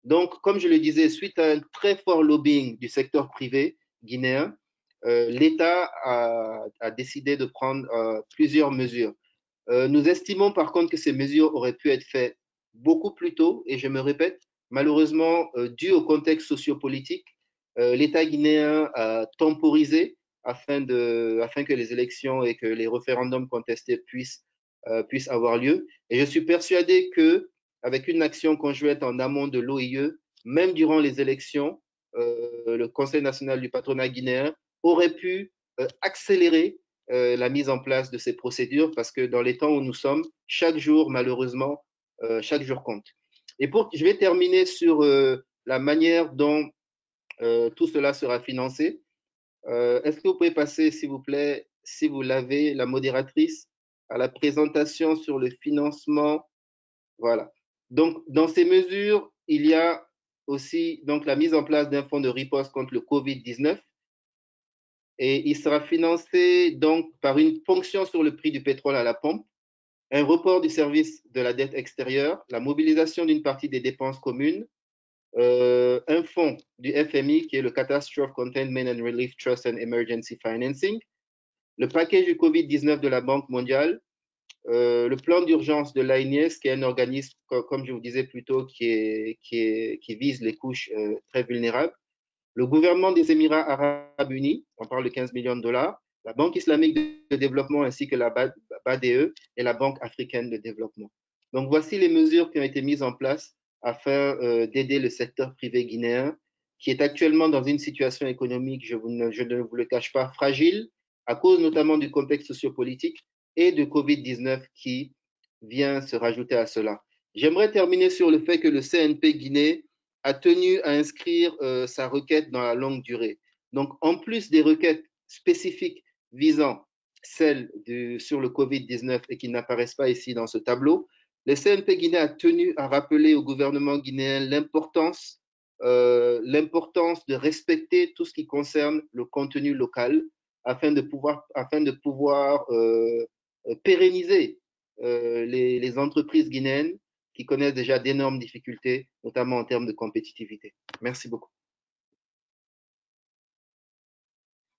Donc, comme je le disais, suite à un très fort lobbying du secteur privé guinéen, l'État a décidé de prendre plusieurs mesures. Nous estimons par contre que ces mesures auraient pu être faites beaucoup plus tôt, et je me répète, malheureusement, dû au contexte sociopolitique, l'État guinéen a temporisé afin que les élections et que les référendums contestés puissent avoir lieu. Et je suis persuadé que avec une action conjointe en amont de l'OIE, même durant les élections, le Conseil national du patronat guinéen aurait pu accélérer la mise en place de ces procédures parce que dans les temps où nous sommes, chaque jour, malheureusement, chaque jour compte. Et je vais terminer sur la manière dont tout cela sera financé. Est-ce que vous pouvez passer, s'il vous plaît, si vous l'avez, la modératrice, à la présentation sur le financement? Voilà. Donc, dans ces mesures, il y a aussi donc, la mise en place d'un fonds de riposte contre le Covid-19 et il sera financé donc, par une ponction sur le prix du pétrole à la pompe, un report du service de la dette extérieure, la mobilisation d'une partie des dépenses communes, un fonds du FMI qui est le Catastrophe Containment and Relief Trust and Emergency Financing, le package du Covid-19 de la Banque mondiale, le plan d'urgence de l'ANIS, qui est un organisme, comme je vous disais plus tôt, qui vise les couches très vulnérables, le gouvernement des Émirats arabes unis, on parle de 15 millions de dollars, la Banque islamique de développement ainsi que la BADE et la Banque africaine de développement. Donc, voici les mesures qui ont été mises en place afin d'aider le secteur privé guinéen, qui est actuellement dans une situation économique, je ne vous le cache pas, fragile, à cause notamment du contexte sociopolitique et de Covid-19 qui vient se rajouter à cela. J'aimerais terminer sur le fait que le CNP Guinée a tenu à inscrire sa requête dans la longue durée. Donc, en plus des requêtes spécifiques visant celles sur le Covid-19 et qui n'apparaissent pas ici dans ce tableau, le CNP Guinée a tenu à rappeler au gouvernement guinéen l'importance de respecter tout ce qui concerne le contenu local afin de pouvoir pérenniser les entreprises guinéennes qui connaissent déjà d'énormes difficultés, notamment en termes de compétitivité. Merci beaucoup.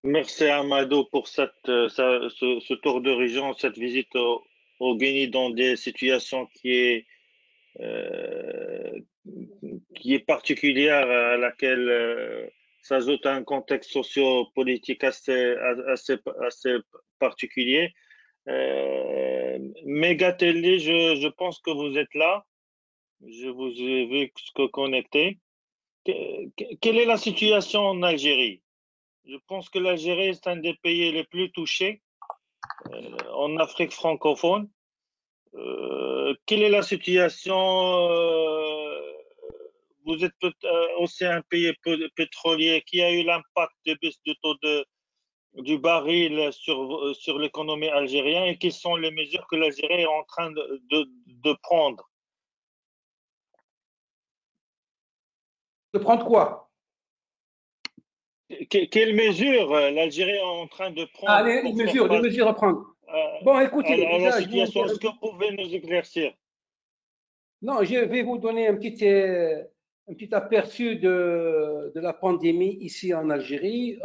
Merci Amadou pour ce tour d'horizon, cette visite au Guinée dans des situations qui est particulière, à laquelle s'ajoute un contexte socio-politique assez particulier. Megatelli, je pense que vous êtes là. Je vous ai vu connecté. Quelle est la situation en Algérie? Je pense que l'Algérie est un des pays les plus touchés en Afrique francophone. Quelle est la situation? Vous êtes aussi un pays pétrolier qui a eu l'impact de baisse du taux du baril sur l'économie algérienne, et quelles sont les mesures que l'Algérie est en train de prendre? De prendre quoi? Quelles mesures l'Algérie est en train de prendre? Ah, les mesures à prendre. Bon, écoutez, à la situation, est-ce que vous pouvez nous éclaircir? Non, je vais vous donner un petit aperçu de la pandémie ici en Algérie.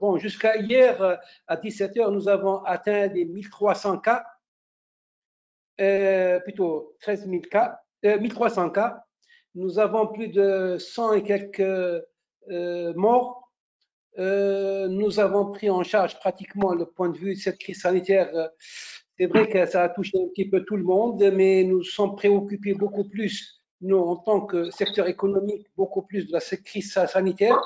Bon, jusqu'à hier à 17h, nous avons atteint les 1300 cas, plutôt 13 000 cas, 1300 cas. Nous avons plus de 100 et quelques morts. Nous avons pris en charge pratiquement le point de vue de cette crise sanitaire. C'est vrai que ça a touché un petit peu tout le monde, mais nous sommes préoccupés beaucoup plus, nous, en tant que secteur économique, beaucoup plus de la crise sanitaire.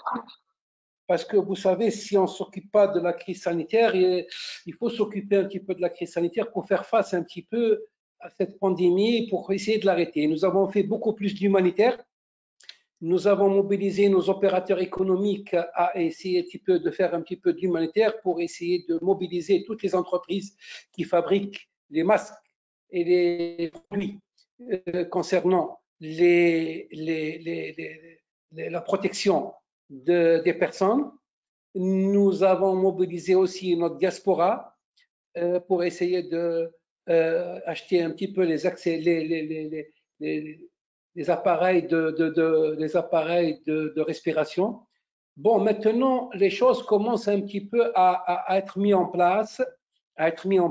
Parce que vous savez, si on ne s'occupe pas de la crise sanitaire, il faut s'occuper un petit peu de la crise sanitaire pour faire face un petit peu à cette pandémie, pour essayer de l'arrêter. Nous avons fait beaucoup plus d'humanitaire. Nous avons mobilisé nos opérateurs économiques à essayer de faire un petit peu d'humanitaire pour essayer de mobiliser toutes les entreprises qui fabriquent les masques et les produits concernant la protection des personnes. Nous avons mobilisé aussi notre diaspora pour essayer de acheter un petit peu les appareils de respiration. Bon, maintenant, les choses commencent un petit peu à être mises en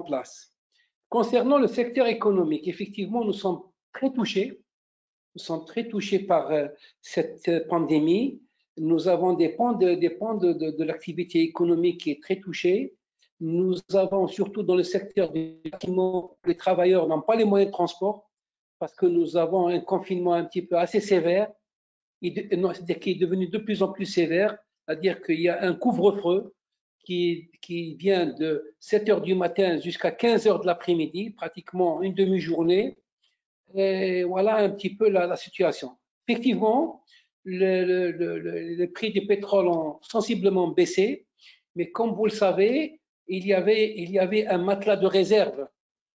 place. Concernant le secteur économique, effectivement, nous sommes très touchés. Nous sommes très touchés par cette pandémie. Nous avons des pans de l'activité économique qui est très touchée. Nous avons surtout dans le secteur du bâtiment, les travailleurs n'ont pas les moyens de transport, parce que nous avons un confinement un petit peu assez sévère, c'est-à-dire qui est devenu de plus en plus sévère, c'est-à-dire qu'il y a un couvre-feu qui vient de 7 h du matin jusqu'à 15 h de l'après-midi, pratiquement une demi-journée. Et voilà un petit peu la situation. Effectivement, les prix du pétrole ont sensiblement baissé, mais comme vous le savez, il y avait un matelas de réserve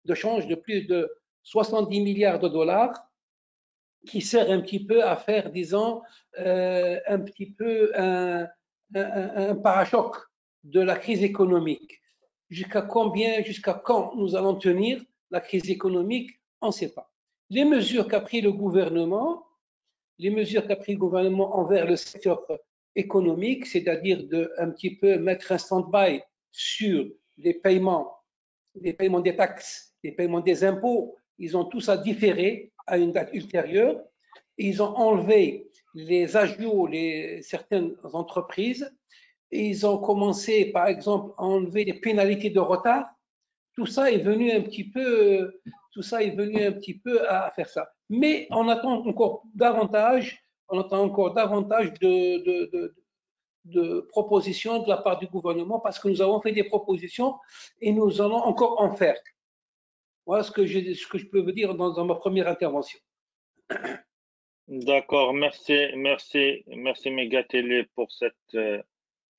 de change de plus de 70 milliards de dollars qui sert un petit peu à faire, disons, un petit peu un parachoc de la crise économique. Jusqu'à quand nous allons tenir la crise économique, on ne sait pas. Les mesures qu'a pris le gouvernement envers le secteur économique, c'est-à-dire de un petit peu mettre un stand-by sur les paiements des taxes, les paiements des impôts, ils ont tous à différer à une date ultérieure. Ils ont enlevé les agios, certaines entreprises, et ils ont commencé, par exemple, à enlever les pénalités de retard. Tout ça est venu un petit peu, à faire ça. Mais on attend encore davantage, de propositions de la part du gouvernement, parce que nous avons fait des propositions et nous allons encore en faire. Voilà ce que je peux vous dire dans ma première intervention. D'accord, merci Megatélé pour cette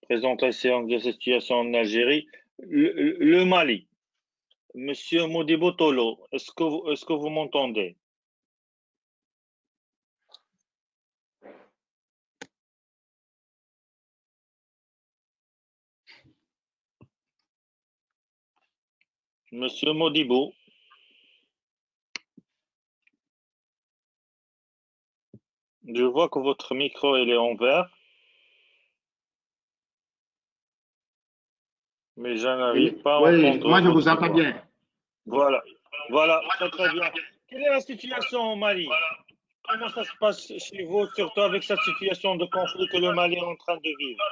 présentation de la situation en Algérie. Le Mali, Monsieur Modibo Tolo, est-ce que vous m'entendez? Monsieur Modibo. Je vois que votre micro il est en vert. Mais je n'arrive pas à entendre. Moi je vous entends bien. Voilà, très bien. Quelle est la situation au Mali? Comment ça se passe chez vous, surtout avec cette situation de conflit que le Mali est en train de vivre?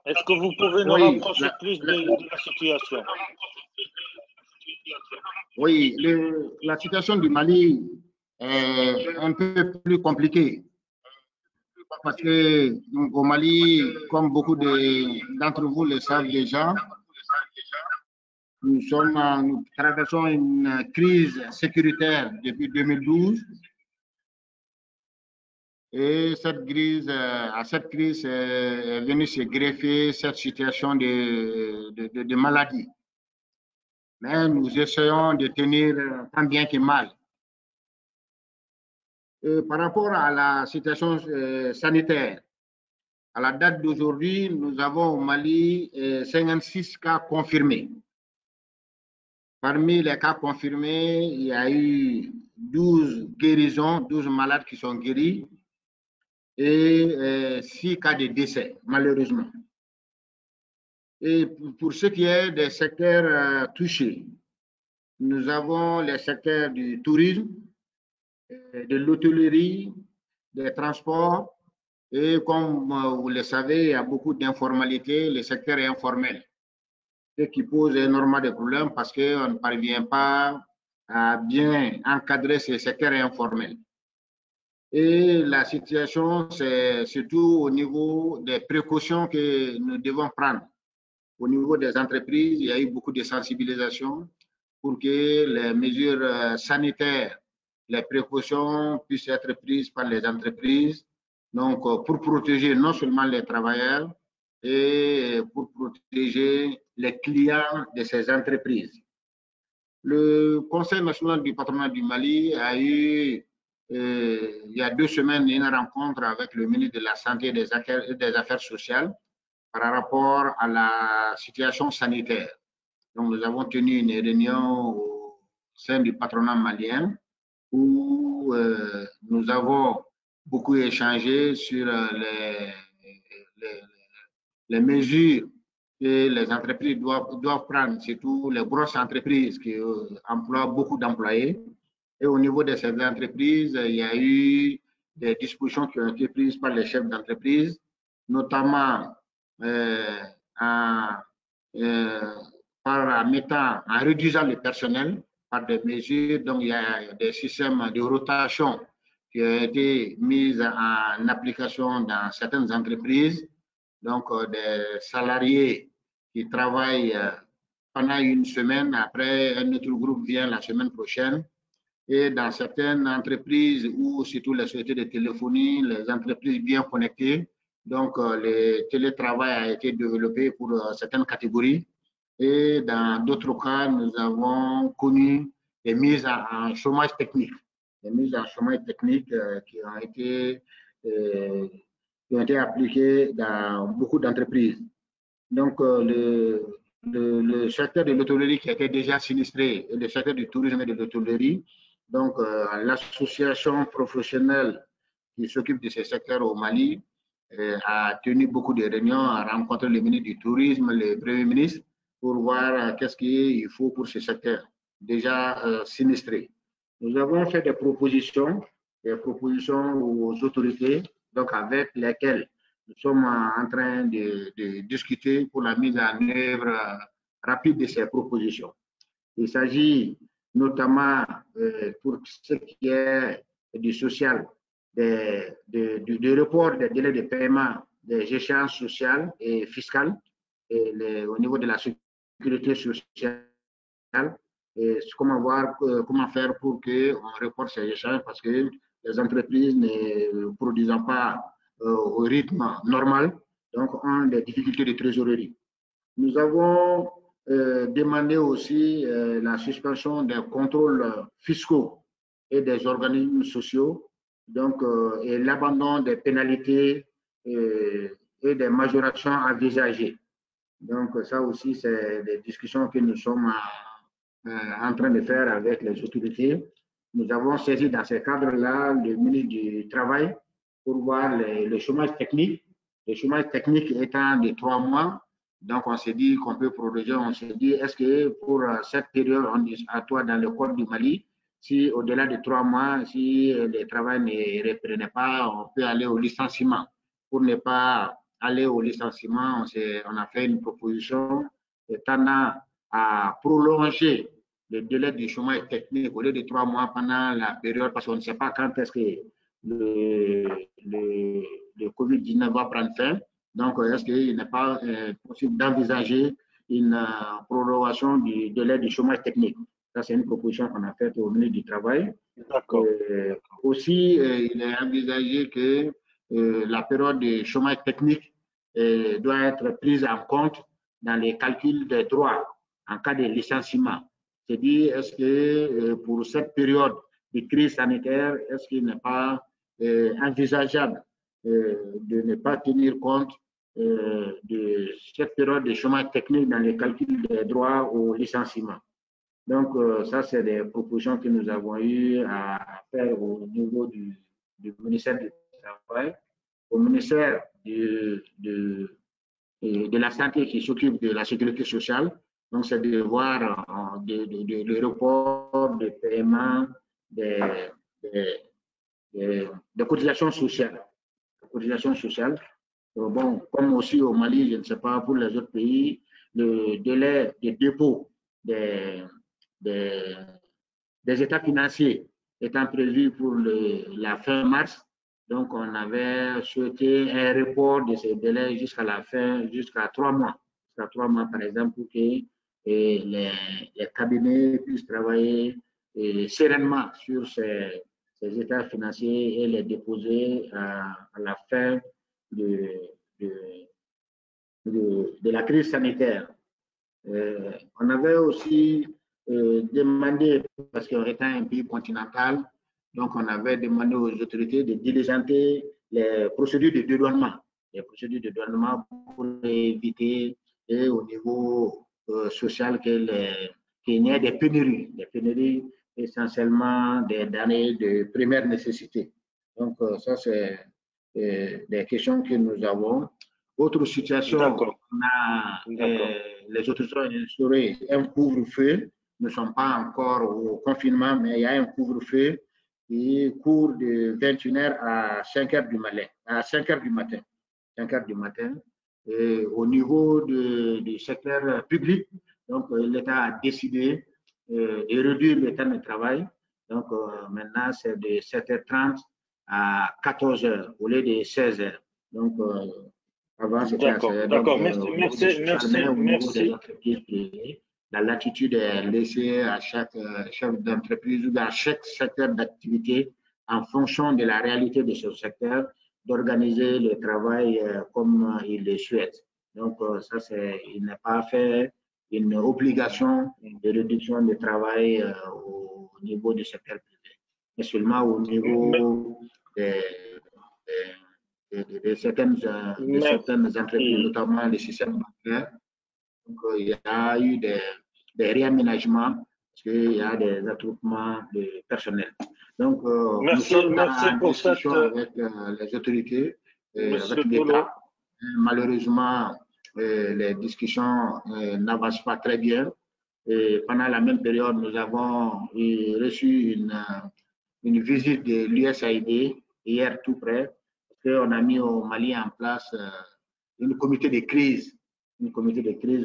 Est-ce que vous pouvez nous rapprocher plus de la situation? Oui, la situation du Mali est un peu plus compliquée. Parce que au Mali, comme beaucoup d'entre vous le savent déjà, nous traversons une crise sécuritaire depuis 2012. Et à cette crise est venue se greffer cette situation de maladie. Mais nous essayons de tenir tant bien que mal. Et par rapport à la situation sanitaire, à la date d'aujourd'hui, nous avons au Mali 56 cas confirmés. Parmi les cas confirmés, il y a eu 12 guérisons, 12 malades qui sont guéris et 6 cas de décès, malheureusement. Et pour ce qui est des secteurs touchés, nous avons les secteurs du tourisme, de l'hôtellerie, des transports, et comme vous le savez, il y a beaucoup d'informalité, le secteur est informel, ce qui pose énormément de problèmes parce qu'on ne parvient pas à bien encadrer ces secteurs informels. Et la situation, c'est surtout au niveau des précautions que nous devons prendre. Au niveau des entreprises, il y a eu beaucoup de sensibilisation pour que les mesures sanitaires, les précautions puissent être prises par les entreprises, donc pour protéger non seulement les travailleurs, et pour protéger les clients de ces entreprises. Le Conseil national du patronat du Mali a eu, il y a 2 semaines, une rencontre avec le ministre de la Santé et des Affaires sociales par rapport à la situation sanitaire. Donc, nous avons tenu une réunion au sein du patronat malien où nous avons beaucoup échangé sur les mesures que les entreprises doivent prendre, surtout les grosses entreprises qui emploient beaucoup d'employés. Et au niveau de ces entreprises, il y a eu des dispositions qui ont été prises par les chefs d'entreprise, notamment en réduisant le personnel par des mesures. Donc, il y a des systèmes de rotation qui ont été mis en application dans certaines entreprises. Donc, des salariés qui travaillent pendant une semaine, après un autre groupe vient la semaine prochaine. Et dans certaines entreprises ou surtout les sociétés de téléphonie, les entreprises bien connectées, donc le télétravail a été développé pour certaines catégories. Et dans d'autres cas, nous avons connu des mises en chômage technique. Des mises en chômage technique qui ont été appliquées dans beaucoup d'entreprises. Donc, le secteur de l'hôtellerie qui était déjà sinistré et le secteur du tourisme et de l'hôtellerie, donc l'association professionnelle qui s'occupe de ces secteurs au Mali a tenu beaucoup de réunions, a rencontré le ministre du Tourisme, le Premier ministre, pour voir qu'est-ce qu'il faut pour ce secteur déjà sinistré. Nous avons fait des propositions aux autorités, donc avec lesquelles nous sommes en train de discuter pour la mise en œuvre rapide de ces propositions. Il s'agit notamment pour ce qui est du social, du report des délais de paiement des échéances sociales et fiscales au niveau de la sécurité sociale. Et comment faire pour qu'on reporte ces échéances parce que les entreprises ne produisant pas au rythme normal, donc ont des difficultés de trésorerie. Nous avons demandé aussi la suspension des contrôles fiscaux et des organismes sociaux, donc, et l'abandon des pénalités et des majorations envisagées. Donc, ça aussi, c'est des discussions que nous sommes en train de faire avec les autorités. Nous avons saisi dans ce cadre-là le ministre du Travail pour voir le chômage technique. Le chômage technique étant de 3 mois, donc on s'est dit qu'on peut proroger, on s'est dit, est-ce que pour cette période, on dit à toi dans le code du Mali, si au-delà de 3 mois, si le travail ne reprenait pas, on peut aller au licenciement. Pour ne pas aller au licenciement, on a fait une proposition tendant à prolonger le délai du chômage technique au lieu de 3 mois pendant la période, parce qu'on ne sait pas quand est-ce que le Covid-19 va prendre fin. Donc, est-ce qu'il n'est pas possible d'envisager une prolongation du délai du chômage technique? Ça, c'est une proposition qu'on a faite au ministre du Travail. D'accord. Aussi, il est envisagé que la période de chômage technique doit être prise en compte dans les calculs des droits en cas de licenciement. C'est-à-dire, est-ce que pour cette période de crise sanitaire, est-ce qu'il n'est pas envisageable de ne pas tenir compte de cette période de chômage technique dans les calculs des droits au licenciement? Donc, ça, c'est des propositions que nous avons eu à faire au niveau du ministère du Travail, au ministère de la Santé qui s'occupe de la sécurité sociale. Donc, c'est de voir le report de paiement des cotisations sociales. Bon, comme aussi au Mali, je ne sais pas, pour les autres pays, le délai de dépôt des états financiers étant prévu pour la fin mars. Donc, on avait souhaité un report de ces délais jusqu'à la fin, jusqu'à 3 mois. Jusqu'à 3 mois, par exemple, pour que les cabinets puissent travailler sereinement sur ces états financiers et les déposer à la fin de la crise sanitaire. On avait aussi demandé, parce qu'on était un pays continental, donc on avait demandé aux autorités de diligenter les procédures de dédouanement. Les procédures de dédouanement pour éviter au niveau social qu'il y ait des pénuries essentiellement des denrées de première nécessité. Donc ça, c'est des questions que nous avons. Autre situation, on a les autorités ont instauré un couvre-feu. Nous ne sommes pas encore au confinement, mais il y a un couvre-feu qui court de 21h à 5h du matin. 5h du matin. Et au niveau du secteur public, donc l'État a décidé de réduire le temps de travail. Donc maintenant, c'est de 7h30 à 14h au lieu de 16h. Donc, avant, c'était d'accord. Merci. La latitude est laissée à chaque chef d'entreprise ou à chaque secteur d'activité en fonction de la réalité de ce secteur d'organiser le travail comme il le souhaite. Donc, ça, il n'est pas fait une obligation de réduction de travail au niveau du secteur privé, mais seulement au niveau de certaines entreprises, notamment les systèmes bancaires. Donc, il y a eu des réaménagements parce qu'il y a des attroupements de personnel. Donc, nous sommes en discussion avec les autorités avec l'État. Malheureusement, les discussions n'avancent pas très bien. Et pendant la même période, nous avons reçu une visite de l'USAID hier tout près, parce qu'on a mis au Mali en place une comité de crise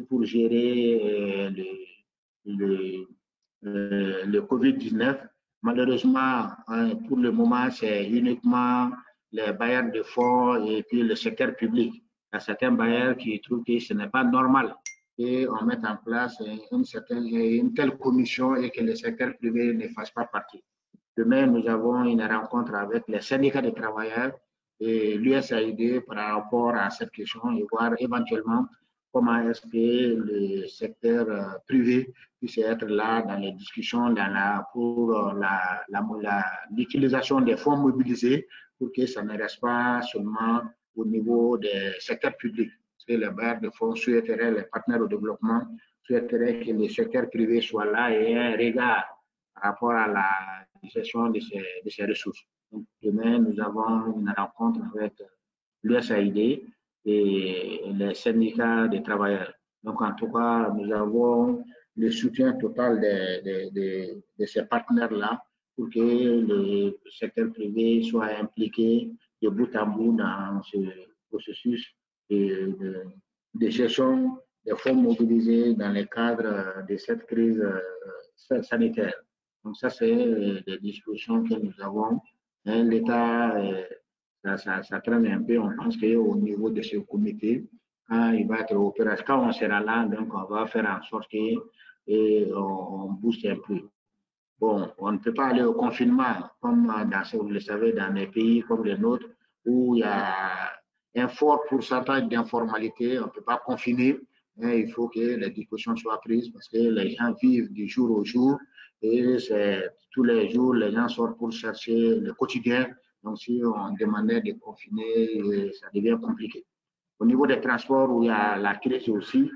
pour gérer le Covid-19. Malheureusement, pour le moment, c'est uniquement les bailleurs de fonds et puis le secteur public. Il y a certains bailleurs qui trouvent que ce n'est pas normal qu'on mette en place une telle commission et que le secteur privé ne fasse pas partie. Demain, nous avons une rencontre avec les syndicats de travailleurs et l'USAID par rapport à cette question et voir éventuellement comment est-ce que le secteur privé puisse être là dans les discussions pour l'utilisation des fonds mobilisés pour que ça ne reste pas seulement au niveau des secteurs publics. Parce que les bailleurs de fonds souhaiteraient, les partenaires au développement souhaiteraient que le secteur privé soit là et ait un regard par rapport à la gestion de ces ressources. Donc, demain, nous avons une rencontre avec l'USAID et les syndicats des travailleurs. Donc, en tout cas, nous avons le soutien total de ces partenaires-là pour que le secteur privé soit impliqué de bout en bout dans ce processus de gestion des fonds mobilisés dans le cadre de cette crise sanitaire. Donc, ça, c'est des dispositions que nous avons. L'État, ça traîne un peu. On pense qu'au niveau de ce comité, quand il va être opérationnel, quand on sera là, donc on va faire en sorte qu'on booste un peu. Bon, on ne peut pas aller au confinement, comme vous le savez, dans des pays comme les nôtres, où il y a un fort pourcentage d'informalité. On ne peut pas confiner. Mais il faut que les dispositions soient prises parce que les gens vivent du jour au jour et tous les jours, les gens sortent pour chercher le quotidien. Donc, si on demandait de confiner, ça devient compliqué. Au niveau des transports, où il y a la crise aussi,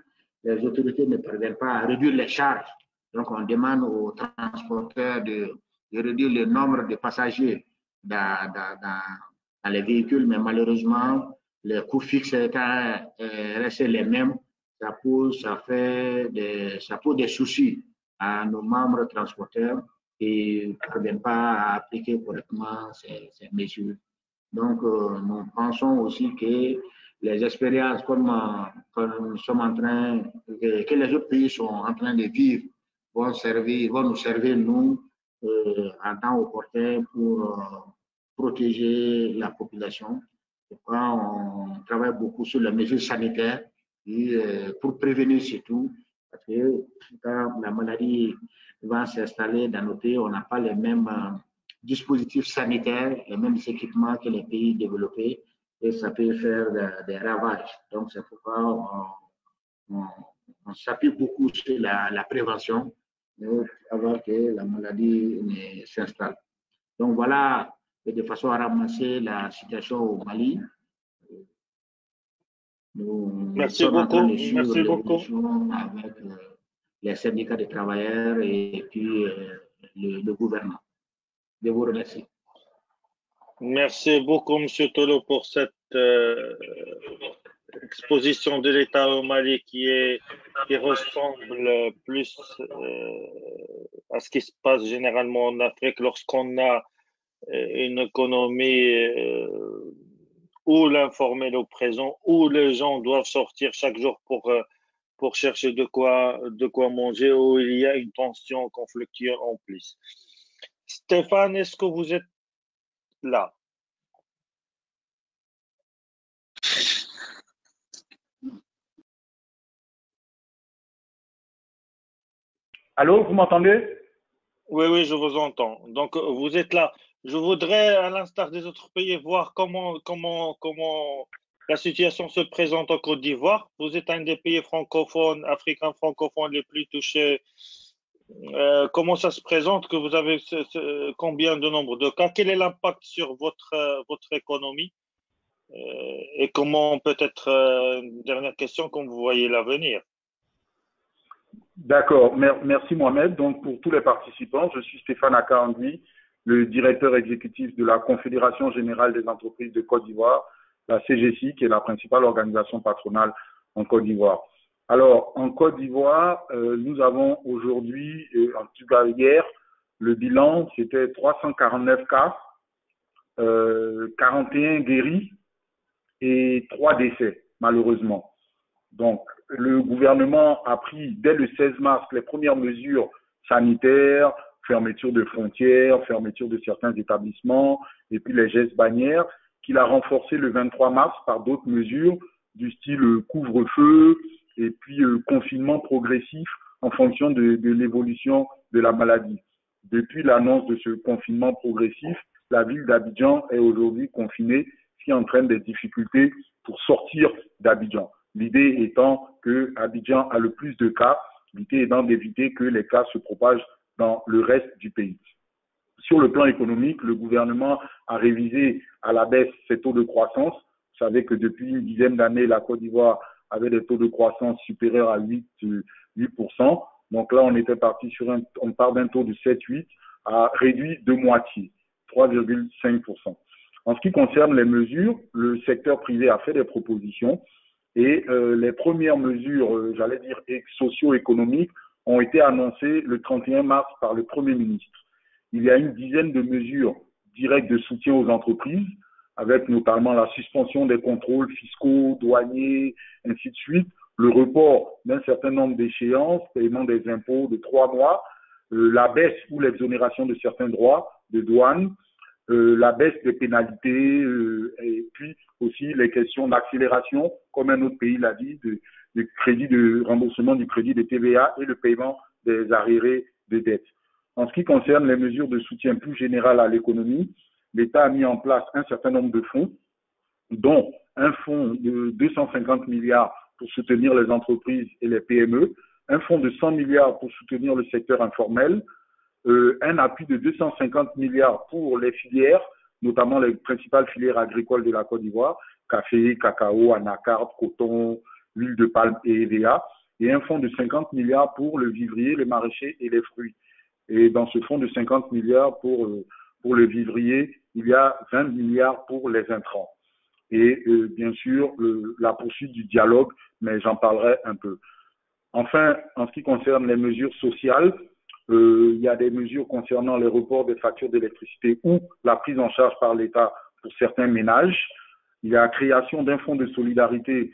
les autorités ne parviennent pas à réduire les charges. Donc, on demande aux transporteurs de réduire le nombre de passagers dans les véhicules, mais malheureusement, les coûts fixes restent les mêmes. Ça pose des soucis à nos membres transporteurs qui ne parviennent pas à appliquer correctement ces mesures. Donc, nous pensons aussi que les expériences comme nous sommes en train, que les autres pays sont en train de vivre, vont nous servir, nous, en temps opportun pour protéger la population. Pourquoi on travaille beaucoup sur les mesures sanitaires et pour prévenir surtout, parce que quand la maladie va s'installer dans nos pays, on n'a pas les mêmes dispositifs sanitaires, les mêmes équipements que les pays développés, et ça peut faire des ravages. Donc, c'est pourquoi on s'appuie beaucoup sur la prévention avant que la maladie ne s'installe. Donc, voilà, de façon à ramasser la situation au Mali. Merci beaucoup. Merci beaucoup. Avec les syndicats de travailleurs et puis le gouvernement. Je vous remercie. Merci beaucoup, M. Tolo, pour cette exposition de l'État au Mali qui ressemble plus à ce qui se passe généralement en Afrique lorsqu'on a une économie où l'informel est au présent, où les gens doivent sortir chaque jour pour chercher de quoi manger, où il y a une tension conflictuelle en plus. Stéphane, est-ce que vous êtes là? Allô, vous m'entendez? Oui, je vous entends. Donc, vous êtes là. Je voudrais, à l'instar des autres pays, voir comment la situation se présente en Côte d'Ivoire. Vous êtes un des pays francophones, africains francophones les plus touchés. Comment ça se présente? Que vous avez combien de nombre de cas? Quel est l'impact sur votre économie? Et comment, peut-être, une dernière question, comment vous voyez l'avenir? D'accord, merci Mohamed. Donc pour tous les participants, je suis Stéphane Akandwi, le directeur exécutif de la Confédération générale des entreprises de Côte d'Ivoire, la CGC, qui est la principale organisation patronale en Côte d'Ivoire. Alors, en Côte d'Ivoire, nous avons aujourd'hui, en tout cas hier, le bilan, c'était 349 cas, 41 guéris et 3 décès, malheureusement. Donc, le gouvernement a pris, dès le 16 mars, les premières mesures sanitaires, fermeture de frontières, fermeture de certains établissements, et puis les gestes bannières, qu'il a renforcé le 23 mars par d'autres mesures du style couvre-feu et puis confinement progressif en fonction de l'évolution de la maladie. Depuis l'annonce de ce confinement progressif, la ville d'Abidjan est aujourd'hui confinée, ce qui entraîne des difficultés pour sortir d'Abidjan. L'idée étant que Abidjan a le plus de cas, l'idée étant d'éviter que les cas se propagent dans le reste du pays. Sur le plan économique, le gouvernement a révisé à la baisse ses taux de croissance. Vous savez que depuis une dizaine d'années, la Côte d'Ivoire avait des taux de croissance supérieurs à 8%. Donc là, on était parti on part d'un taux de 7,8 à réduit de moitié, 3,5%. En ce qui concerne les mesures, le secteur privé a fait des propositions et les premières mesures, j'allais dire socio-économiques, ont été annoncées le 31 mars par le Premier ministre. Il y a une dizaine de mesures directes de soutien aux entreprises, avec notamment la suspension des contrôles fiscaux, douaniers, ainsi de suite, le report d'un certain nombre d'échéances, paiement des impôts de 3 mois, la baisse ou l'exonération de certains droits de douane, la baisse des pénalités, et puis aussi les questions d'accélération, comme un autre pays l'a dit, de crédit de remboursement du crédit de TVA et le paiement des arriérés de dettes. En ce qui concerne les mesures de soutien plus général à l'économie, l'État a mis en place un certain nombre de fonds, dont un fonds de 250 milliards pour soutenir les entreprises et les PME, un fonds de 100 milliards pour soutenir le secteur informel, un appui de 250 milliards pour les filières, notamment les principales filières agricoles de la Côte d'Ivoire, café, cacao, anacarde, coton, huile de palme et EVA, et un fonds de 50 milliards pour le vivrier, les maraîchers et les fruits. Et dans ce fonds de 50 milliards pour le vivrier, il y a 20 milliards pour les intrants. Et bien sûr, la poursuite du dialogue, mais j'en parlerai un peu. Enfin, en ce qui concerne les mesures sociales, il y a des mesures concernant les reports des factures d'électricité ou la prise en charge par l'État pour certains ménages. Il y a la création d'un fonds de solidarité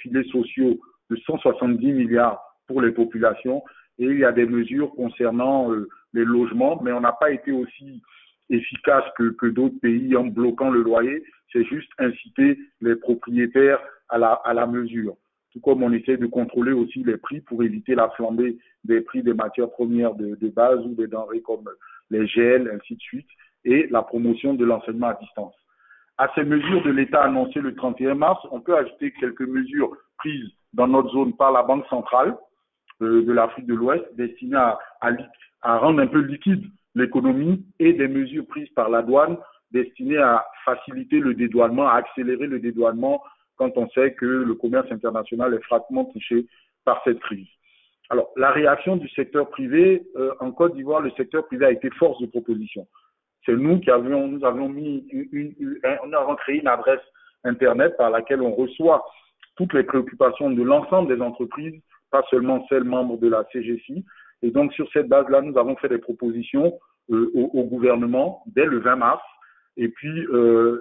filets sociaux de 170 milliards pour les populations et il y a des mesures concernant les logements, mais on n'a pas été aussi efficace que d'autres pays en bloquant le loyer. C'est juste inciter les propriétaires à la mesure. Tout comme on essaie de contrôler aussi les prix pour éviter la flambée des prix des matières premières de base ou des denrées comme les gels, ainsi de suite, et la promotion de l'enseignement à distance. À ces mesures de l'État annoncées le 31 mars, on peut ajouter quelques mesures prises dans notre zone par la Banque centrale de l'Afrique de l'Ouest, destinées à rendre un peu liquide l'économie et des mesures prises par la douane destinées à faciliter le dédouanement, à accélérer le dédouanement quand on sait que le commerce international est fortement touché par cette crise. Alors, la réaction du secteur privé, en Côte d'Ivoire, le secteur privé a été force de proposition. C'est nous qui avons créé une adresse Internet par laquelle on reçoit toutes les préoccupations de l'ensemble des entreprises, pas seulement celles membres de la CGC. Et donc, sur cette base-là, nous avons fait des propositions au gouvernement dès le 20 mars. Et puis,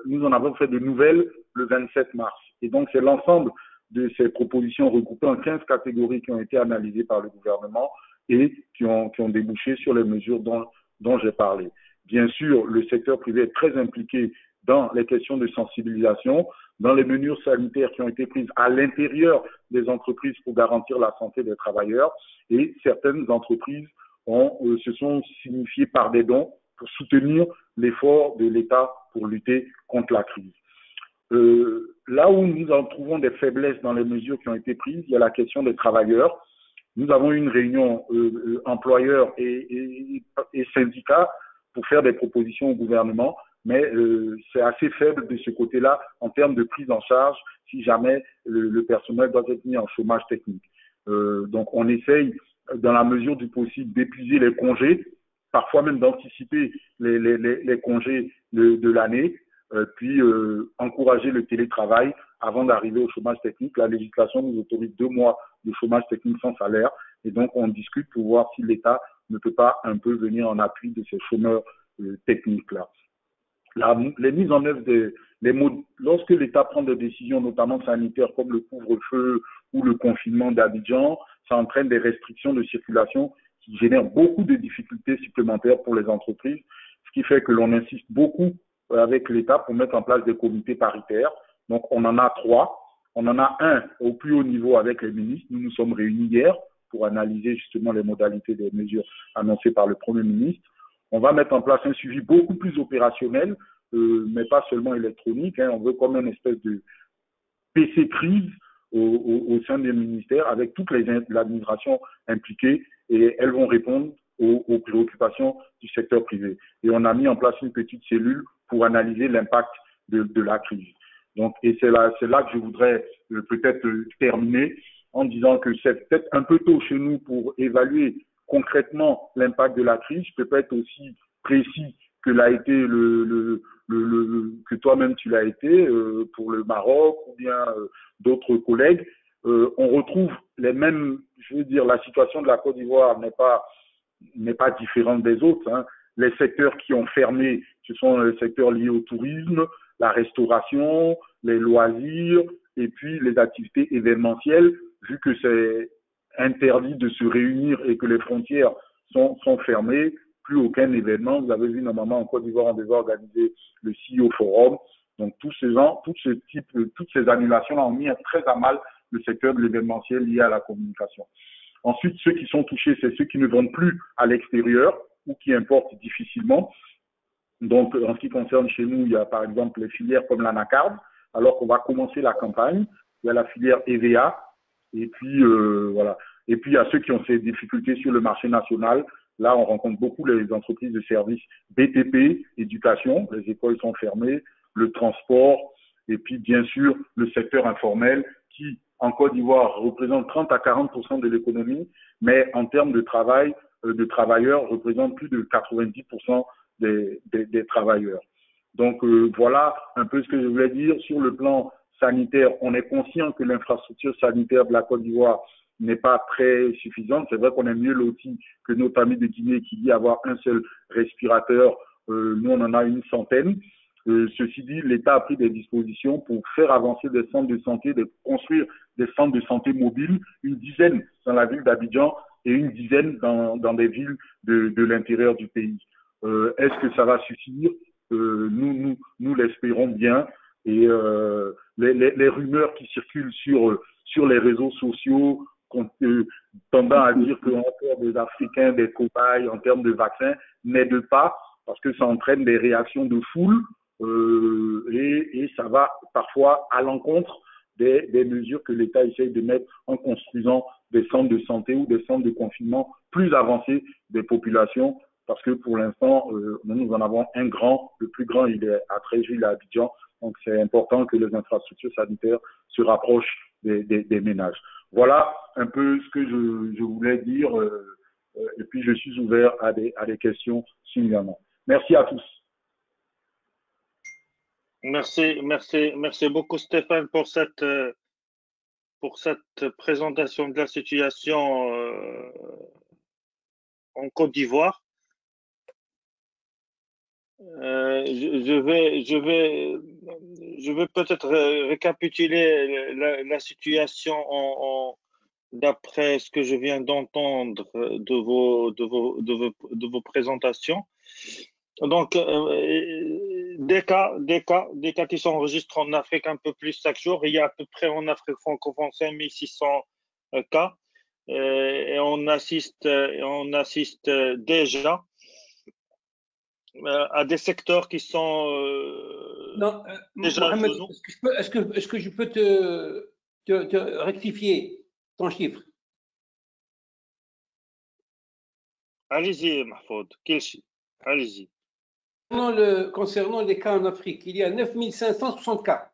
nous en avons fait de nouvelles le 27 mars. Et donc, c'est l'ensemble de ces propositions regroupées en 15 catégories qui ont été analysées par le gouvernement et qui ont débouché sur les mesures dont j'ai parlé. Bien sûr, le secteur privé est très impliqué dans les questions de sensibilisation, dans les mesures sanitaires qui ont été prises à l'intérieur des entreprises pour garantir la santé des travailleurs. Et certaines entreprises se sont signifiées par des dons pour soutenir l'effort de l'État pour lutter contre la crise. Là où nous en trouvons des faiblesses dans les mesures qui ont été prises, il y a la question des travailleurs. Nous avons eu une réunion employeurs et syndicats pour faire des propositions au gouvernement, mais c'est assez faible de ce côté-là en termes de prise en charge si jamais le personnel doit être mis en chômage technique. Donc on essaye, dans la mesure du possible, d'épuiser les congés, parfois même d'anticiper les congés de l'année. puis encourager le télétravail avant d'arriver au chômage technique. La législation nous autorise 2 mois de chômage technique sans salaire, et donc on discute pour voir si l'État ne peut pas un peu venir en appui de ces chômeurs techniques-là. Les mises en œuvre lorsque l'État prend des décisions, notamment sanitaires, comme le couvre-feu ou le confinement d'Abidjan, ça entraîne des restrictions de circulation qui génèrent beaucoup de difficultés supplémentaires pour les entreprises, ce qui fait que l'on insiste beaucoup avec l'État pour mettre en place des comités paritaires. Donc, on en a 3. On en a un au plus haut niveau avec les ministres. Nous nous sommes réunis hier pour analyser justement les modalités des mesures annoncées par le Premier ministre. On va mettre en place un suivi beaucoup plus opérationnel, mais pas seulement électronique. On veut comme une espèce de PC crise au sein des ministères avec toute l'administration impliquée, et elles vont répondre aux préoccupations du secteur privé. Et on a mis en place une petite cellule pour analyser l'impact de la crise. Donc, et c'est là que je voudrais peut-être terminer en disant que c'est peut-être un peu tôt chez nous pour évaluer concrètement l'impact de la crise. Je peux pas être aussi précis que l'a été que toi-même tu l'as été pour le Maroc ou bien d'autres collègues. On retrouve les mêmes, je veux dire, la situation de la Côte d'Ivoire n'est pas différente des autres. Les secteurs qui ont fermé, ce sont les secteurs liés au tourisme, la restauration, les loisirs et puis les activités événementielles, vu que c'est interdit de se réunir et que les frontières sont fermées, plus aucun événement. Vous avez vu normalement en Côte d'Ivoire, on devait organiser le CEO Forum. Donc toutes ces annulations-là ont mis très à mal le secteur de l'événementiel lié à la communication. Ensuite, ceux qui sont touchés, c'est ceux qui ne vendent plus à l'extérieur ou qui importent difficilement. Donc, en ce qui concerne chez nous, il y a par exemple les filières comme l'anacarde, alors qu'on va commencer la campagne. Il y a la filière EVA, et puis voilà. Et puis, il y a ceux qui ont ces difficultés sur le marché national. Là, on rencontre beaucoup les entreprises de services BTP, éducation, les écoles sont fermées, le transport, et puis bien sûr le secteur informel qui, en Côte d'Ivoire, représente 30 à 40% de l'économie, mais en termes de travail, de travailleurs, représente plus de 90% des travailleurs. Donc voilà un peu ce que je voulais dire. Sur le plan sanitaire, on est conscient que l'infrastructure sanitaire de la Côte d'Ivoire n'est pas très suffisante. C'est vrai qu'on est mieux loti que notre ami de Guinée qui dit avoir un seul respirateur. Nous, on en a une centaine. Ceci dit, l'État a pris des dispositions pour faire avancer des centres de santé, de construire des centres de santé mobiles, une dizaine dans la ville d'Abidjan et une dizaine dans des villes de l'intérieur du pays. Est-ce que ça va suffire? Nous l'espérons bien. Et les rumeurs qui circulent sur les réseaux sociaux tendant à dire qu'on fait des Africains des cobayes en termes de vaccins n'aident pas, parce que ça entraîne des réactions de foule et ça va parfois à l'encontre des mesures que l'État essaye de mettre en construisant des centres de santé ou des centres de confinement plus avancés des populations, parce que pour l'instant, nous en avons un grand, le plus grand, il est à Treichville, à Abidjan, donc c'est important que les infrastructures sanitaires se rapprochent des ménages. Voilà un peu ce que je voulais dire, et puis je suis ouvert à des questions similairement. Merci à tous. Merci beaucoup Stéphane pour cette présentation de la situation en Côte d'Ivoire. Je vais peut-être récapituler la situation d'après ce que je viens d'entendre de vos présentations. Donc, des cas qui s'enregistrent en Afrique un peu plus chaque jour. Il y a à peu près en Afrique francophone 5600 cas. Et on assiste déjà à des secteurs qui sont non, déjà Mohamed, est-ce que je peux te rectifier ton chiffre? Allez-y, Mahfoud. Allez-y. Concernant les cas en Afrique, il y a 9560 cas.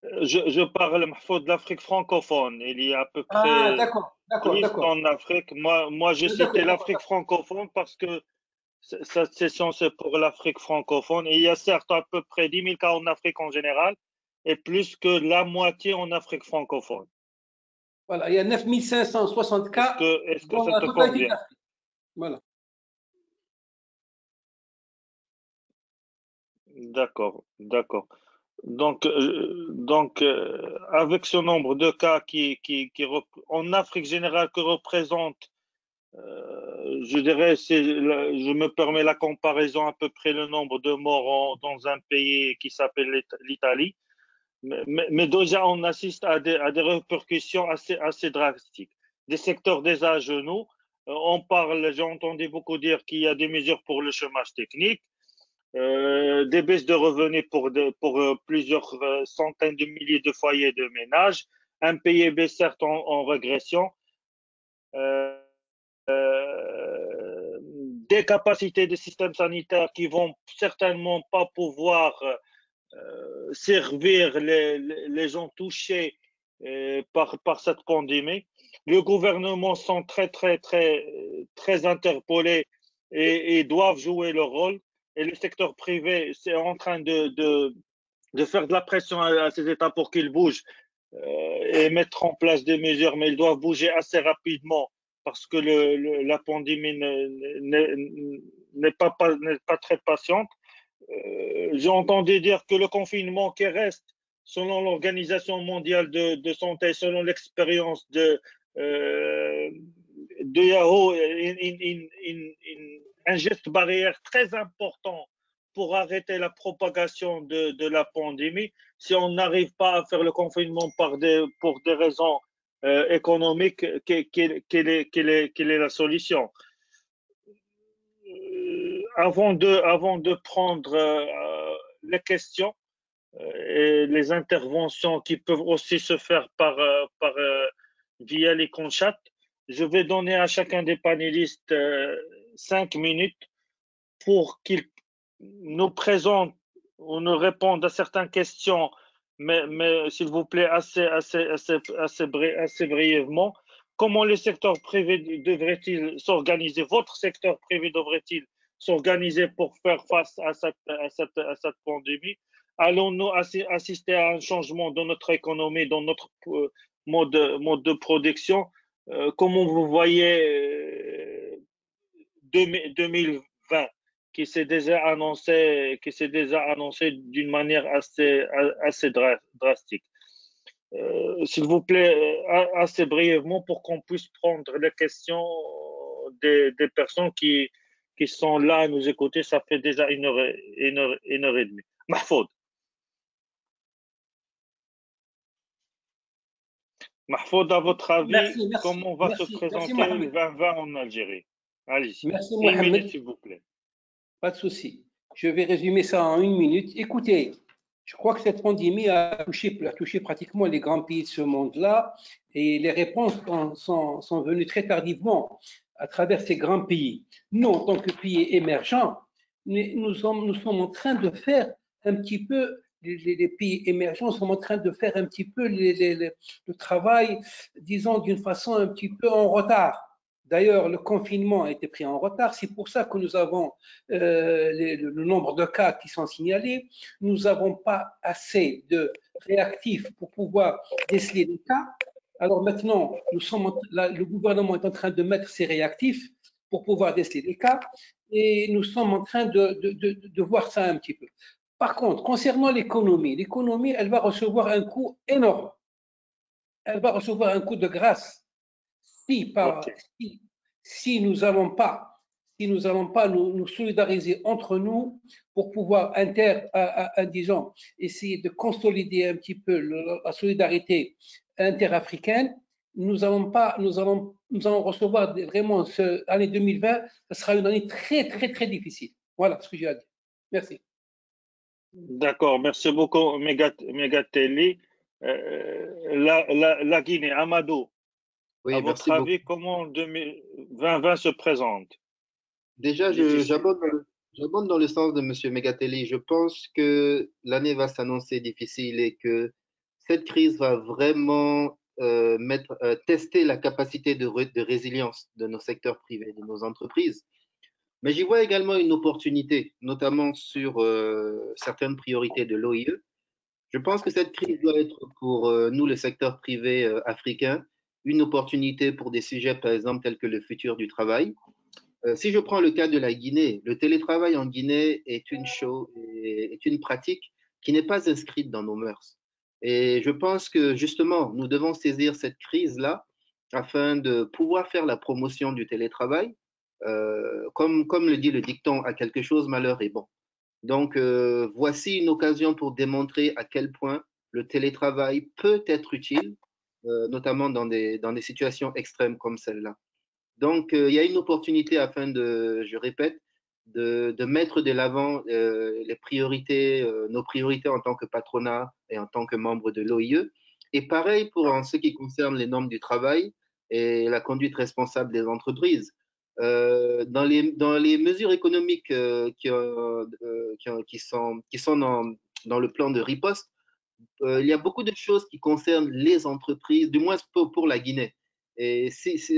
Je parle, Mahfoud, de l'Afrique francophone. Il y a à peu près d'accord. en Afrique. Moi j'ai cité l'Afrique francophone parce que Cette session, c'est pour l'Afrique francophone. Et il y a certes à peu près 10 000 cas en Afrique en général et plus que la moitié en Afrique francophone. Voilà, il y a 9560 cas Est-ce que dans ça la te totalité convient? d'Afrique. Voilà. D'accord, d'accord. Donc, avec ce nombre de cas en Afrique générale que représente, je dirais, je me permets la comparaison à peu près le nombre de morts dans un pays qui s'appelle l'Italie. Mais déjà, on assiste à des répercussions assez drastiques. Des secteurs déjà à genoux. J'ai entendu beaucoup dire qu'il y a des mesures pour le chômage technique, des baisses de revenus pour plusieurs centaines de milliers de foyers de ménages, un PIB certes en régression, des capacités des systèmes sanitaires qui vont certainement pas pouvoir servir les gens touchés par cette pandémie. Le gouvernement sont très interpellés et doivent jouer leur rôle. Et le secteur privé c'est en train de faire de la pression à ces États pour qu'ils bougent et mettre en place des mesures, mais ils doivent bouger assez rapidement parce que la pandémie n'est pas très patiente. J'ai entendu dire que le confinement qui reste, selon l'Organisation mondiale de santé, selon l'expérience de Yahoo, un geste barrière très important pour arrêter la propagation de la pandémie. Si on n'arrive pas à faire le confinement pour des raisons économiques, quelle est la solution? Avant de prendre les questions et les interventions qui peuvent aussi se faire via les chats, je vais donner à chacun des panélistes 5 minutes pour qu'ils nous présentent ou nous répondent à certaines questions, mais s'il vous plaît assez brièvement. Comment le secteur privé devrait-il s'organiser? Votre secteur privé devrait-il s'organiser pour faire face à cette pandémie? Allons-nous assister à un changement dans notre économie, dans notre mode de production? Comment vous voyez 2020 qui s'est déjà annoncé d'une manière assez drastique? S'il vous plaît, assez brièvement pour qu'on puisse prendre les questions des personnes qui sont là à nous écouter. Ça fait déjà une heure et demie. Mahfoud. Mahfoud, à votre avis, comment va se présenter le 2020 en Algérie? Allez-y. Merci, Une minute, s'il vous plaît. Pas de souci. Je vais résumer ça en une minute. Écoutez, je crois que cette pandémie a touché pratiquement les grands pays de ce monde-là et les réponses sont venues très tardivement à travers ces grands pays. Nous, en tant que pays émergents, nous sommes en train de faire un petit peu, les pays émergents sont en train de faire un petit peu le travail, disons, d'une façon un petit peu en retard. D'ailleurs, le confinement a été pris en retard. C'est pour ça que nous avons le nombre de cas qui sont signalés. Nous n'avons pas assez de réactifs pour pouvoir déceler les cas. Alors maintenant, le gouvernement est en train de mettre ses réactifs pour pouvoir déceler les cas et nous sommes en train de voir ça un petit peu. Par contre, concernant l'économie, elle va recevoir un coup énorme. Elle va recevoir un coup de grâce si nous n'allons pas nous solidariser entre nous pour pouvoir disons, essayer de consolider un petit peu la solidarité interafricaine, nous allons recevoir vraiment l'année 2020, ce sera une année très difficile. Voilà ce que j'ai à dire. Merci. D'accord, merci beaucoup, Megatelli. La Guinée, Amadou. Oui, à votre avis, comment 2020 se présente? Déjà, j'abonde dans le sens de M. Megatelli. Je pense que l'année va s'annoncer difficile et que cette crise va vraiment tester la capacité de résilience de nos secteurs privés, de nos entreprises. Mais j'y vois également une opportunité, notamment sur certaines priorités de l'OIE. Je pense que cette crise doit être pour nous, le secteur privé africain, une opportunité pour des sujets, par exemple, tels que le futur du travail. Si je prends le cas de la Guinée, le télétravail en Guinée est une pratique qui n'est pas inscrite dans nos mœurs. Et je pense que justement, nous devons saisir cette crise-là afin de pouvoir faire la promotion du télétravail. Comme le dit le dicton, à quelque chose, malheur est bon. Donc, voici une occasion pour démontrer à quel point le télétravail peut être utile, notamment dans des situations extrêmes comme celle-là. Donc, il y a une opportunité afin de, je répète, de mettre de l'avant les priorités, nos priorités en tant que patronat et en tant que membre de l'OIE. Et pareil pour en ce qui concerne les normes du travail et la conduite responsable des entreprises. Dans les mesures économiques qui sont dans le plan de riposte, il y a beaucoup de choses qui concernent les entreprises, du moins pour la Guinée. Et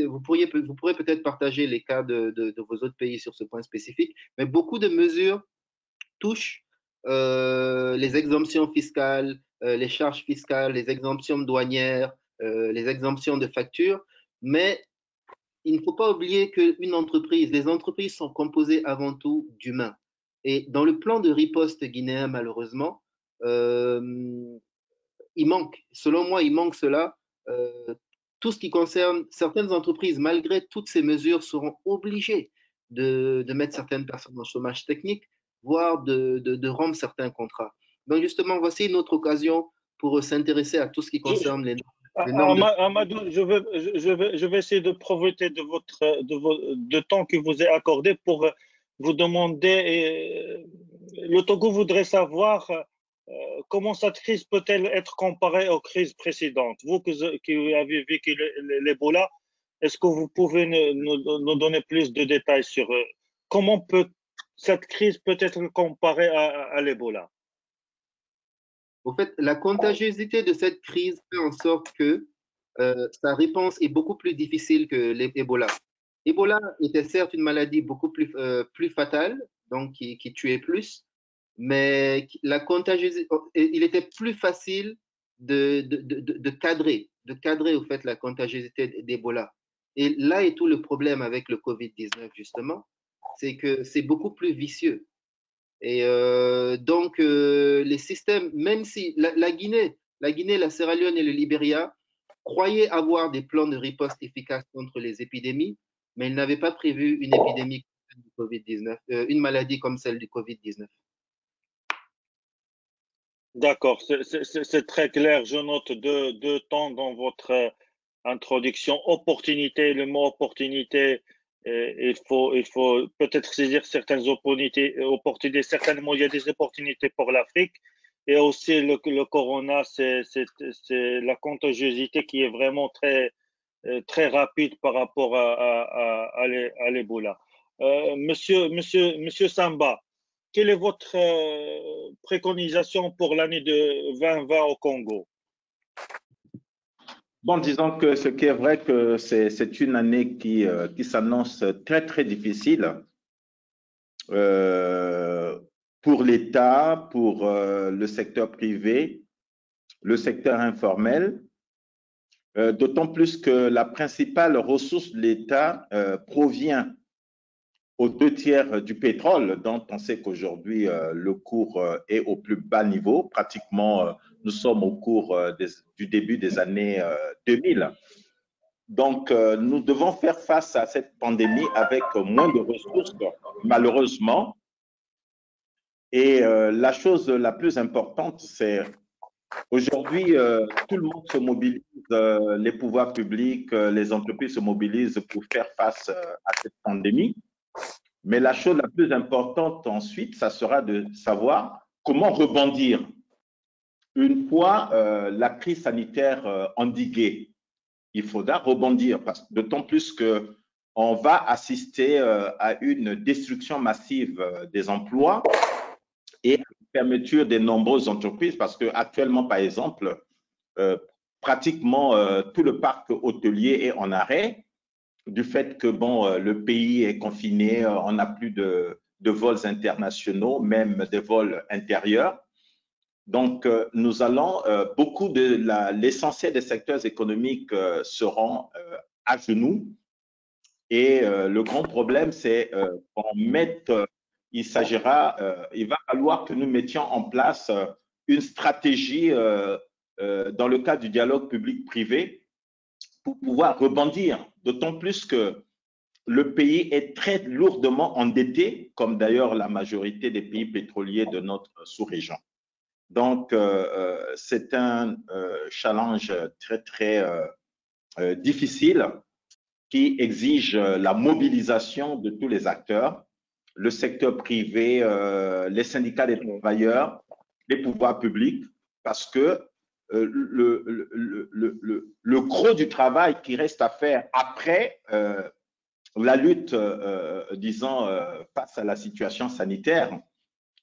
vous pourrez peut-être partager les cas de vos autres pays sur ce point spécifique, mais beaucoup de mesures touchent les exemptions fiscales, les charges fiscales, les exemptions douanières, les exemptions de factures, mais il ne faut pas oublier qu'une entreprise, les entreprises sont composées avant tout d'humains. Et dans le plan de riposte guinéen, malheureusement, selon moi, il manque cela. Tout ce qui concerne certaines entreprises, malgré toutes ces mesures, seront obligées de mettre certaines personnes en chômage technique, voire de rompre certains contrats. Donc justement, voici une autre occasion pour s'intéresser à tout ce qui concerne les normes. Amadou, je vais essayer de profiter de temps que vous avez accordé pour vous demander. Le Togo voudrait savoir comment cette crise peut-elle être comparée aux crises précédentes? Vous qui avez vécu l'Ebola, est-ce que vous pouvez nous donner plus de détails sur comment cette crise peut être comparée à l'Ebola? En fait, la contagiosité de cette crise fait en sorte que sa réponse est beaucoup plus difficile que l'Ebola. Ebola était certes une maladie beaucoup plus fatale, donc qui tuait plus, mais la contagiosité, il était plus facile de cadrer au fait la contagiosité d'Ebola. Et là est tout le problème avec le Covid-19 justement, c'est que c'est beaucoup plus vicieux. Et donc les systèmes, même si la Guinée, la Sierra Leone et le Libéria croyaient avoir des plans de riposte efficaces contre les épidémies, mais ils n'avaient pas prévu une épidémie du Covid-19, une maladie comme celle du Covid-19. D'accord, c'est très clair. Je note deux temps dans votre introduction. Opportunité, le mot opportunité, il faut peut-être saisir certaines opportunités. Certainement, il y a des opportunités pour l'Afrique. Et aussi, le corona, c'est la contagiosité qui est vraiment très rapide par rapport à l'Ebola. Monsieur Samba, quelle est votre préconisation pour l'année de 2020 au Congo? Bon, disons que ce qui est vrai que c'est une année qui s'annonce très, très difficile pour l'État, pour le secteur privé, le secteur informel, d'autant plus que la principale ressource de l'État provient aux 2/3 du pétrole, dont on sait qu'aujourd'hui le cours est au plus bas niveau. Pratiquement, nous sommes au cours du début des années 2000. Donc, nous devons faire face à cette pandémie avec moins de ressources, malheureusement. Et la chose la plus importante, c'est aujourd'hui, tout le monde se mobilise, les pouvoirs publics, les entreprises se mobilisent pour faire face à cette pandémie. Mais la chose la plus importante ensuite, ça sera de savoir comment rebondir. Une fois la crise sanitaire endiguée, il faudra rebondir, d'autant plus qu'on va assister à une destruction massive des emplois et à la fermeture de nombreuses entreprises, parce qu'actuellement, par exemple, pratiquement tout le parc hôtelier est en arrêt. du fait que bon, le pays est confiné, on n'a plus de vols internationaux, même des vols intérieurs. Donc, nous allons, beaucoup de l'essentiel des secteurs économiques seront à genoux. Et le grand problème, c'est qu'on mette, il va falloir que nous mettions en place une stratégie dans le cadre du dialogue public-privé pour pouvoir rebondir, d'autant plus que le pays est très lourdement endetté, comme d'ailleurs la majorité des pays pétroliers de notre sous-région. Donc, c'est un challenge très, très difficile qui exige la mobilisation de tous les acteurs, le secteur privé, les syndicats des travailleurs, les pouvoirs publics, parce que le gros du travail qui reste à faire après la lutte, disons, face à la situation sanitaire,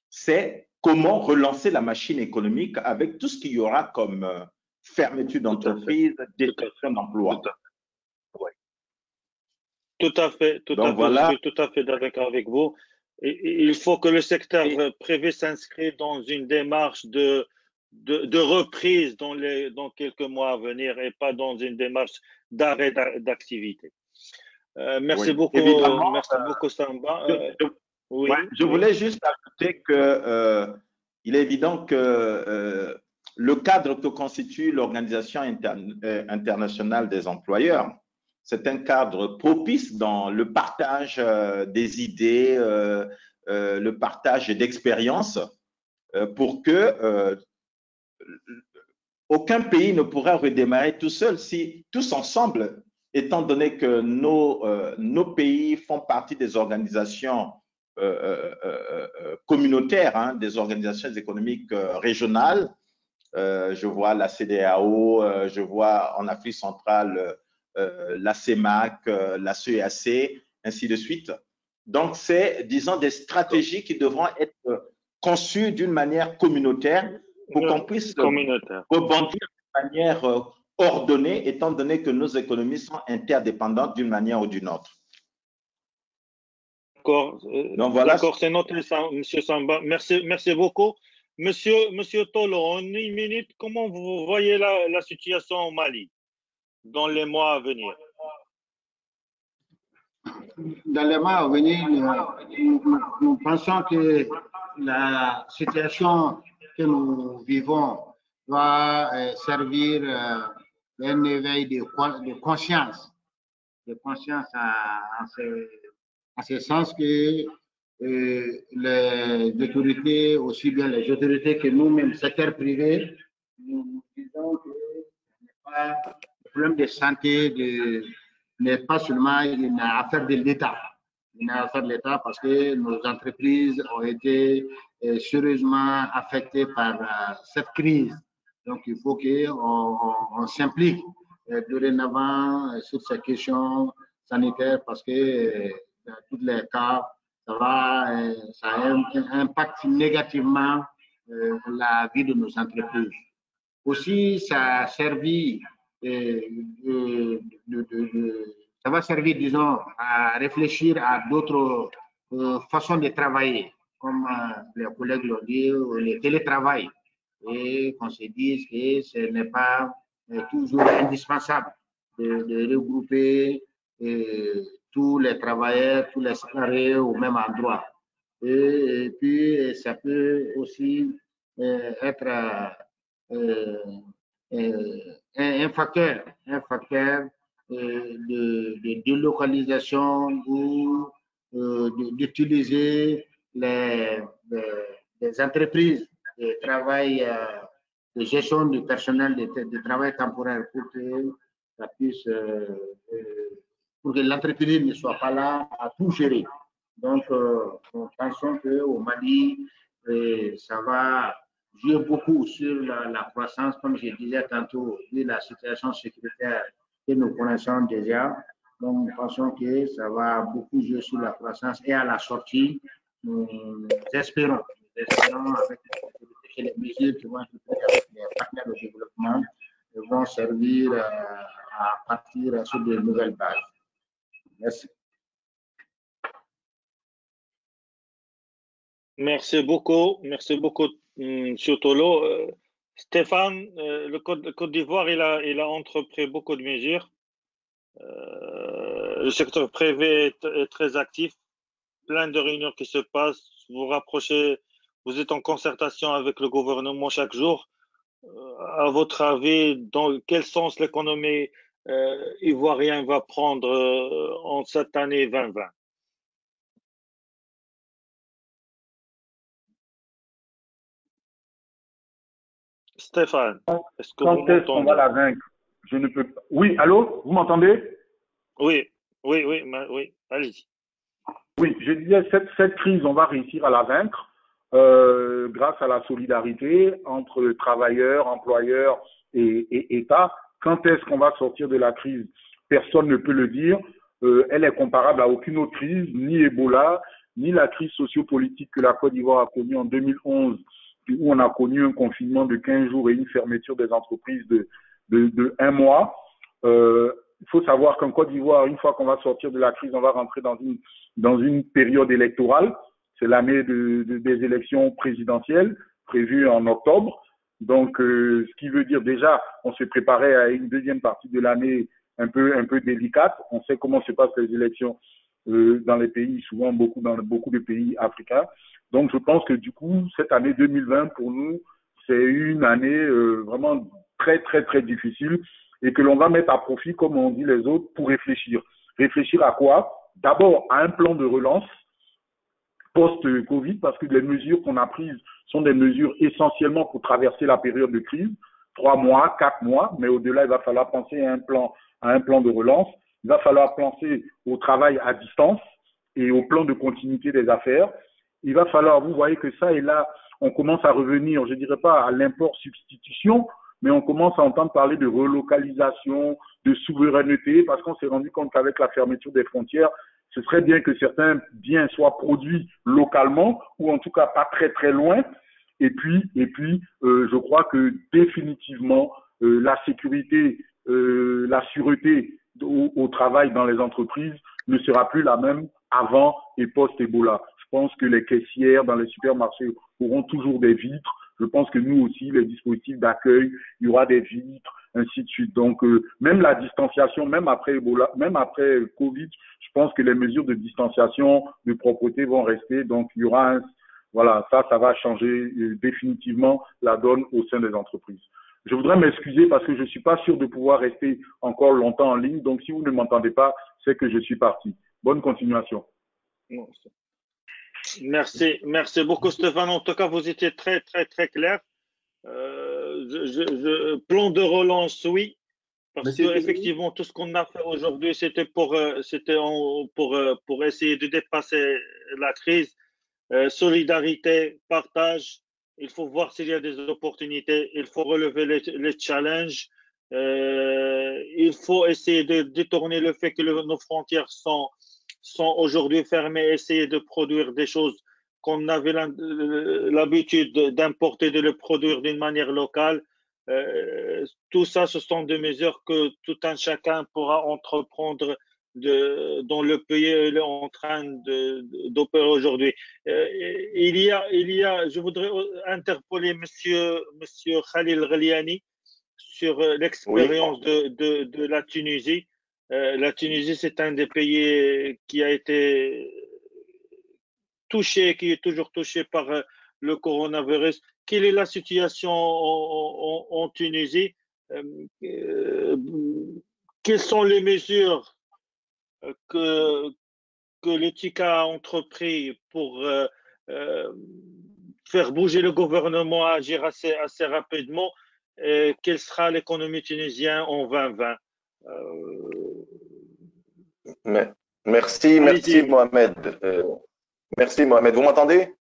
c'est comment relancer la machine économique avec tout ce qu'il y aura comme fermeture d'entreprise, destruction d'emplois. Tout à fait, voilà. Je suis tout à fait d'accord avec vous. Et il faut que le secteur privé s'inscrive dans une démarche de reprise dans quelques mois à venir et pas dans une démarche d'arrêt d'activité. Merci beaucoup, Samba. Je voulais juste ajouter que il est évident que le cadre que constitue l'Organisation internationale des employeurs, c'est un cadre propice dans le partage des idées, le partage d'expériences, pour que aucun pays ne pourra redémarrer tout seul si tous ensemble, étant donné que nos pays font partie des organisations communautaires, hein, des organisations économiques régionales. Je vois la CEDEAO, je vois en Afrique centrale la CEMAC, la CEAC, ainsi de suite. Donc, c'est, disons, des stratégies qui devront être conçues d'une manière communautaire pour qu'on puisse rebondir de manière ordonnée, étant donné que nos économies sont interdépendantes d'une manière ou d'une autre. D'accord, voilà. C'est noté, Monsieur Samba. Merci beaucoup. Monsieur Tolo, en une minute, comment vous voyez la situation au Mali dans les mois à venir? Dans les mois à venir, nous pensons que la situation que nous vivons doit servir d'un éveil de conscience en ce sens que les autorités, aussi bien les autorités que nous-mêmes, secteur privé, nous disons que le problème de santé n'est pas seulement une affaire de l'État. Une affaire de l'État parce que nos entreprises ont été sérieusement affectées par cette crise. Donc, il faut qu'on s'implique dorénavant sur ces questions sanitaires parce que dans tous les cas, ça impacte négativement la vie de nos entreprises. Aussi, ça a servi ça va servir, disons, à réfléchir à d'autres façons de travailler, comme les collègues l'ont dit, le télétravail, et qu'on se dise que ce n'est pas toujours indispensable de regrouper tous les travailleurs, tous les salariés au même endroit. Et puis, ça peut aussi être un facteur de délocalisation ou d'utiliser les entreprises de travail, de gestion du personnel de travail temporaire pour que ça puisse, pour que l'entreprise ne soit pas là à tout gérer. Donc, nous pensons qu'au Mali, ça va jouer beaucoup sur la croissance, comme je disais tantôt, vu la situation sécuritaire que nous connaissons déjà. Donc, nous pensons que ça va beaucoup jouer sur la croissance et à la sortie, nous espérons avec les mesures qui vont être prises avec les partenaires de développement vont servir à partir sur de nouvelles bases. Merci. Merci beaucoup, M. Tolo. Stéphane, le Côte d'Ivoire, il a entrepris beaucoup de mesures. Le secteur privé est très actif, plein de réunions qui se passent. Vous rapprochez, vous êtes en concertation avec le gouvernement chaque jour. À votre avis, dans quel sens l'économie ivoirienne va prendre en cette année 2020? Stéphane, est-ce que vous Quand est-ce qu'on va la vaincre? Je ne peux pas. Oui, allô, vous m'entendez? Oui, allez-y. Oui, je disais, cette crise, on va réussir à la vaincre grâce à la solidarité entre travailleurs, employeurs et État. Quand est-ce qu'on va sortir de la crise? Personne ne peut le dire. Elle est comparable à aucune autre crise, ni Ebola, ni la crise sociopolitique que la Côte d'Ivoire a connue en 2011, où on a connu un confinement de 15 jours et une fermeture des entreprises de 1 mois. Il faut savoir qu'en Côte d'Ivoire, une fois qu'on va sortir de la crise, on va rentrer dans une période électorale. C'est l'année des élections présidentielles prévues en octobre. Donc, ce qui veut dire déjà, on se préparait à une deuxième partie de l'année un peu délicate. On sait comment se passent les élections dans les pays, souvent dans beaucoup de pays africains. Donc, je pense que du coup, cette année 2020, pour nous, c'est une année vraiment très, très, très difficile et que l'on va mettre à profit, comme on dit les autres, pour réfléchir. Réfléchir à quoi? D'abord, à un plan de relance post-Covid, parce que les mesures qu'on a prises sont des mesures essentiellement pour traverser la période de crise, 3 mois, 4 mois, mais au-delà, il va falloir penser à un plan de relance. Il va falloir penser au travail à distance et au plan de continuité des affaires. Il va falloir, vous voyez que ça et là, on commence à revenir, je ne dirais pas à l'import-substitution, mais on commence à entendre parler de relocalisation, de souveraineté, parce qu'on s'est rendu compte qu'avec la fermeture des frontières, ce serait bien que certains biens soient produits localement, ou en tout cas pas très très loin. Et puis, je crois que définitivement, la sécurité, la sûreté au travail dans les entreprises ne sera plus la même avant et post-Ebola. Je pense que les caissières dans les supermarchés auront toujours des vitres. Je pense que nous aussi, les dispositifs d'accueil, il y aura des vitres, ainsi de suite. Donc, même la distanciation, même après Ebola, même après Covid, je pense que les mesures de distanciation, de propreté vont rester. Donc, il y aura voilà, ça va changer définitivement la donne au sein des entreprises. Je voudrais m'excuser parce que je ne suis pas sûr de pouvoir rester encore longtemps en ligne. Donc, si vous ne m'entendez pas, c'est que je suis parti. Bonne continuation. Merci beaucoup, Stéphane. En tout cas, vous étiez très, très, très clair. Plan de relance, oui. Parce que effectivement, tout ce qu'on a fait aujourd'hui, c'était pour essayer de dépasser la crise. Solidarité, partage. Il faut voir s'il y a des opportunités. Il faut relever les challenges. Il faut essayer de détourner le fait que nos frontières sont aujourd'hui fermées, essayer de produire des choses qu'on avait l'habitude d'importer, de le produire d'une manière locale. Tout ça, ce sont des mesures que tout un chacun pourra entreprendre dans le pays est en train d'opérer aujourd'hui. Je voudrais interpeller monsieur Khalil Ghaliani sur l'expérience de la Tunisie. La Tunisie, c'est un des pays qui a été touché, qui est toujours touché par le coronavirus. Quelle est la situation en Tunisie? Quelles sont les mesures que le TICA a entrepris pour faire bouger le gouvernement à agir assez rapidement? Quelle sera l'économie tunisienne en 2020? Merci Mohamed. Merci Mohamed. Vous m'entendez?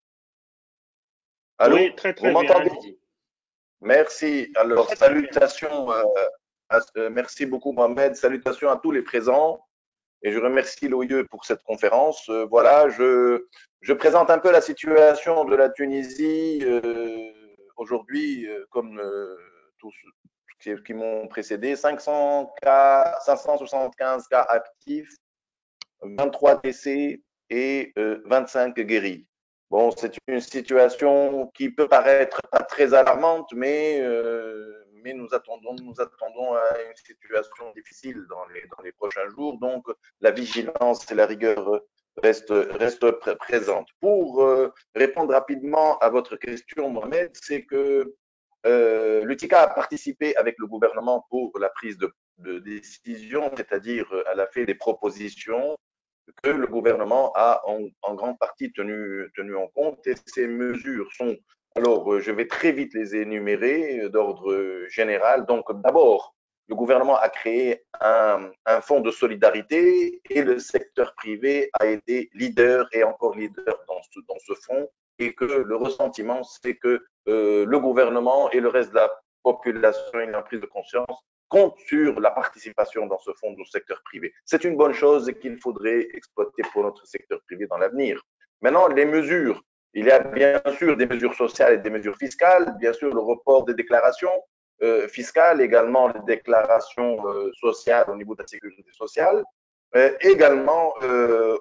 Allô? Oui, très très bien. Merci. Alors, salutations. Merci beaucoup Mohamed. Salutations à tous les présents. Et je remercie l'OIE pour cette conférence. Voilà, je présente un peu la situation de la Tunisie aujourd'hui, comme tous qui m'ont précédé. 575 cas actifs, 23 décès et 25 guéris. Bon, c'est une situation qui peut paraître pas très alarmante, mais nous attendons à une situation difficile dans les prochains jours. Donc, la vigilance et la rigueur restent présentes. Pour répondre rapidement à votre question, Mohamed, c'est que l'UTICA a participé avec le gouvernement pour la prise de décision, c'est-à-dire elle a fait des propositions que le gouvernement a en grande partie tenu en compte, et ces mesures sont, alors je vais très vite les énumérer d'ordre général. Donc d'abord, le gouvernement a créé un fonds de solidarité et le secteur privé a été leader et encore leader dans ce fonds, et que le ressentiment, c'est que le gouvernement et le reste de la population et la prise de conscience compte sur la participation dans ce fonds du secteur privé. C'est une bonne chose et qu'il faudrait exploiter pour notre secteur privé dans l'avenir. Maintenant, les mesures, il y a bien sûr des mesures sociales et des mesures fiscales, bien sûr le report des déclarations fiscales, également les déclarations sociales au niveau de la sécurité sociale, également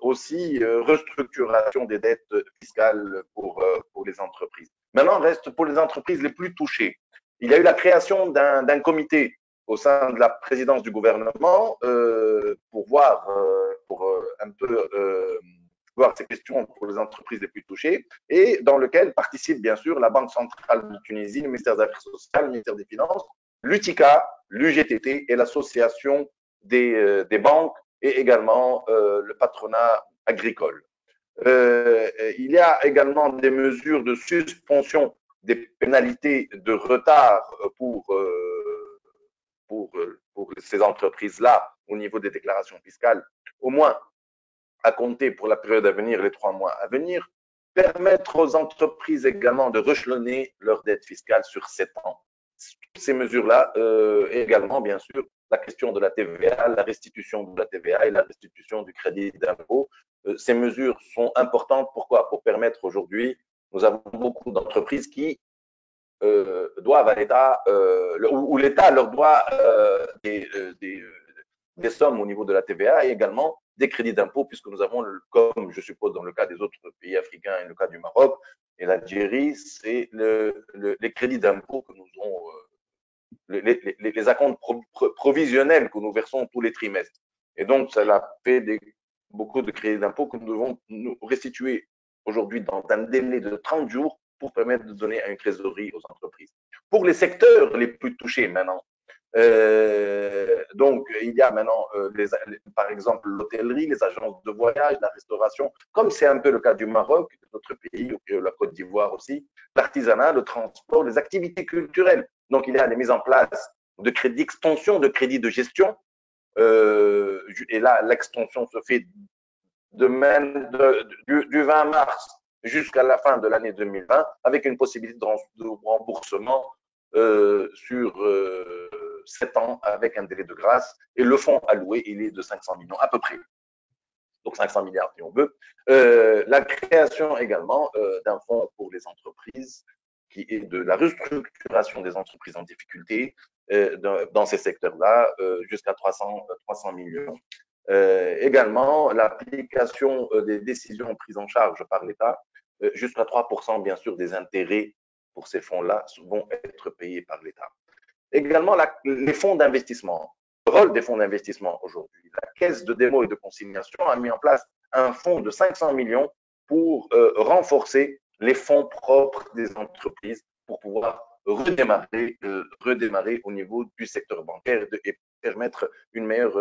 aussi restructuration des dettes fiscales pour les entreprises. Maintenant, reste pour les entreprises les plus touchées. Il y a eu la création d'un comité au sein de la présidence du gouvernement pour voir un peu voir ces questions pour les entreprises les plus touchées, et dans lequel participent bien sûr la Banque centrale de Tunisie, le ministère des Affaires sociales, le ministère des Finances, l'UTICA, l'UGTT et l'association des banques et également le patronat agricole. Il y a également des mesures de suspension des pénalités de retard pour ces entreprises-là au niveau des déclarations fiscales, au moins à compter pour la période à venir, les 3 mois à venir, permettre aux entreprises également de rechelonner leurs dettes fiscales sur 7 ans. Toutes ces mesures-là, également, bien sûr, la question de la TVA, la restitution de la TVA et la restitution du crédit d'impôt. Ces mesures sont importantes. Pourquoi? Pour permettre aujourd'hui, nous avons beaucoup d'entreprises qui doivent à l'État, où l'État leur doit des sommes au niveau de la TVA et également des crédits d'impôt, puisque nous avons, comme je suppose dans le cas des autres pays africains et le cas du Maroc et l'Algérie, c'est les crédits d'impôt que nous avons, les acomptes provisionnels que nous versons tous les trimestres. Et donc, ça a fait beaucoup de crédits d'impôt que nous devons nous restituer aujourd'hui dans un délai de 30 jours pour permettre de donner une trésorerie aux entreprises. Pour les secteurs les plus touchés maintenant, donc il y a maintenant par exemple l'hôtellerie, les agences de voyage, la restauration, comme c'est un peu le cas du Maroc, d'autres pays, la Côte d'Ivoire aussi, l'artisanat, le transport, les activités culturelles. Donc il y a des mises en place de crédits d'extension, de crédits de gestion, et là l'extension se fait du 20 mars jusqu'à la fin de l'année 2020, avec une possibilité de remboursement sur 7 ans avec un délai de grâce, et le fonds alloué, il est de 500 millions à peu près. Donc 500 milliards si on veut. La création également d'un fonds pour les entreprises, qui est de la restructuration des entreprises en difficulté dans ces secteurs-là, jusqu'à 300 millions. Également, l'application des décisions prises en charge par l'État, jusqu'à 3% bien sûr des intérêts pour ces fonds-là vont être payés par l'État. Également, les fonds d'investissement. Le rôle des fonds d'investissement aujourd'hui. La Caisse de dépôt et de consignation a mis en place un fonds de 500 millions pour renforcer les fonds propres des entreprises pour pouvoir redémarrer au niveau du secteur bancaire et permettre une meilleure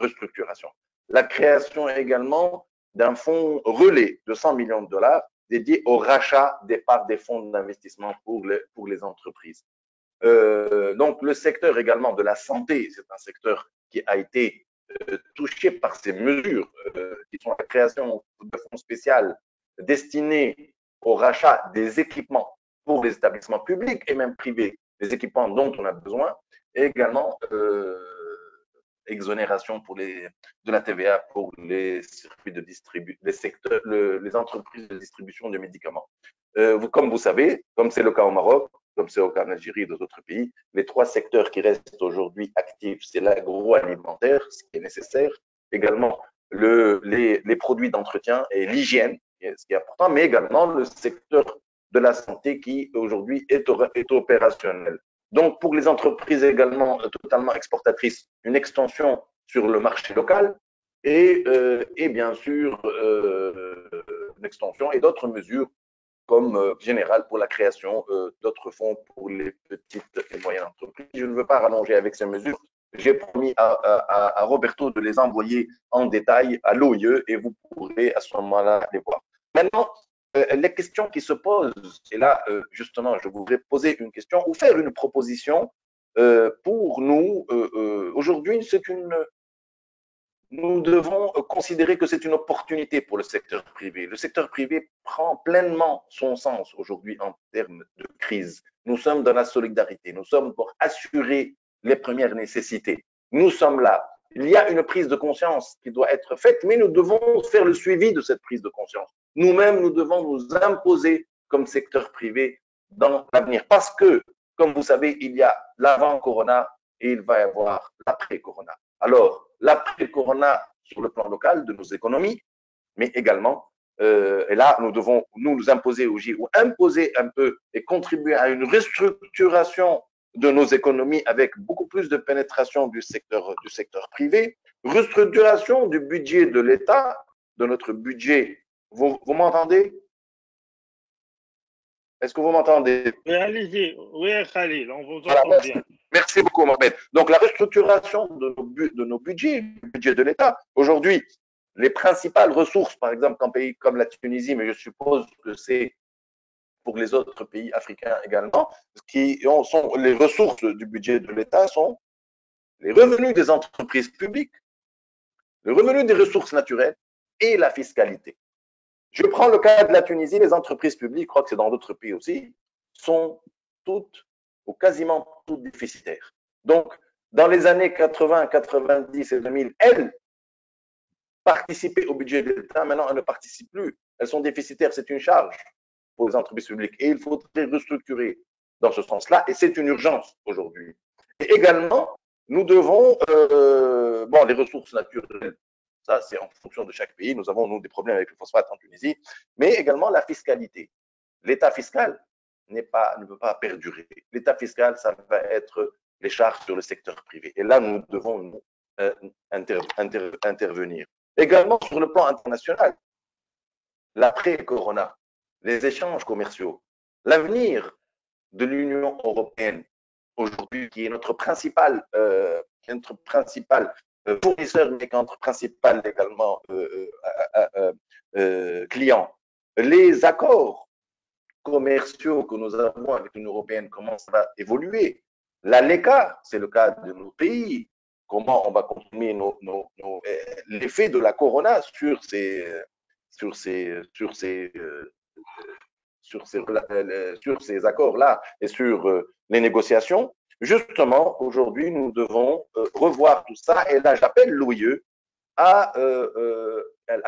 restructuration. La création également d'un fonds relais de 100 millions de dollars dédié au rachat des parts des fonds d'investissement pour les entreprises. Donc, le secteur également de la santé, c'est un secteur qui a été touché par ces mesures qui sont la création de fonds spéciaux destinés au rachat des équipements pour les établissements publics et même privés, des équipements dont on a besoin, et également exonération de la TVA pour les circuits de les entreprises de distribution de médicaments. Comme vous savez, comme c'est le cas au Maroc, comme c'est au cas en Algérie et d'autres pays, les 3 secteurs qui restent aujourd'hui actifs, c'est l'agroalimentaire, ce qui est nécessaire, également les produits d'entretien et l'hygiène, ce qui est important, mais également le secteur de la santé qui aujourd'hui est opérationnel. Donc, pour les entreprises également totalement exportatrices, une extension sur le marché local et bien sûr une extension et d'autres mesures comme générales pour la création d'autres fonds pour les petites et moyennes entreprises. Je ne veux pas rallonger avec ces mesures. J'ai promis à Roberto de les envoyer en détail à l'OIE et vous pourrez à ce moment-là les voir. Maintenant, les questions qui se posent, et là, justement, je voudrais poser une question ou faire une proposition pour nous. Aujourd'hui, nous devons considérer que c'est une opportunité pour le secteur privé. Le secteur privé prend pleinement son sens aujourd'hui en termes de crise. Nous sommes dans la solidarité, nous sommes pour assurer les premières nécessités. Nous sommes là. Il y a une prise de conscience qui doit être faite, mais nous devons faire le suivi de cette prise de conscience. Nous-mêmes, nous devons nous imposer comme secteur privé dans l'avenir. Parce que, comme vous savez, il y a l'avant-corona et il va y avoir l'après-corona. Alors, l'après-corona sur le plan local de nos économies, mais également, et là, nous devons nous imposer ou imposer un peu et contribuer à une restructuration de nos économies avec beaucoup plus de pénétration du secteur privé, restructuration du budget de l'État, de notre budget. Vous m'entendez? Est-ce que vous m'entendez? Oui, allez-y. Oui, Khalil, on vous entend bien. Merci beaucoup, Mohamed. Donc, la restructuration de nos budgets, du budget de l'État. Aujourd'hui, les principales ressources, par exemple, qu'un pays comme la Tunisie, mais je suppose que c'est pour les autres pays africains également, sont les ressources du budget de l'État sont les revenus des entreprises publiques, le revenu des ressources naturelles et la fiscalité. Je prends le cas de la Tunisie, les entreprises publiques, je crois que c'est dans d'autres pays aussi, sont toutes ou quasiment toutes déficitaires. Donc, dans les années 80, 90 et 2000, elles participaient au budget de l'État, maintenant elles ne participent plus. Elles sont déficitaires, c'est une charge pour les entreprises publiques et il faudrait restructurer dans ce sens-là et c'est une urgence aujourd'hui. Et également, nous devons, les ressources naturelles, ça c'est en fonction de chaque pays, nous avons nous des problèmes avec le phosphate en Tunisie, mais également la fiscalité. L'État fiscal ne peut pas perdurer. L'État fiscal, ça va être les charges sur le secteur privé. Et là, nous devons intervenir. Également sur le plan international, l'après-corona, les échanges commerciaux, l'avenir de l'Union européenne aujourd'hui, qui est notre principal fournisseur, mais notre principal également client. Les accords commerciaux que nous avons avec l'Union européenne, comment ça va évoluer? L'ALECA, c'est le cas de nos pays. Comment on va continuer l'effet de la corona sur ces accords-là et sur les négociations. Justement, aujourd'hui, nous devons revoir tout ça. Et là, j'appelle l'OIE à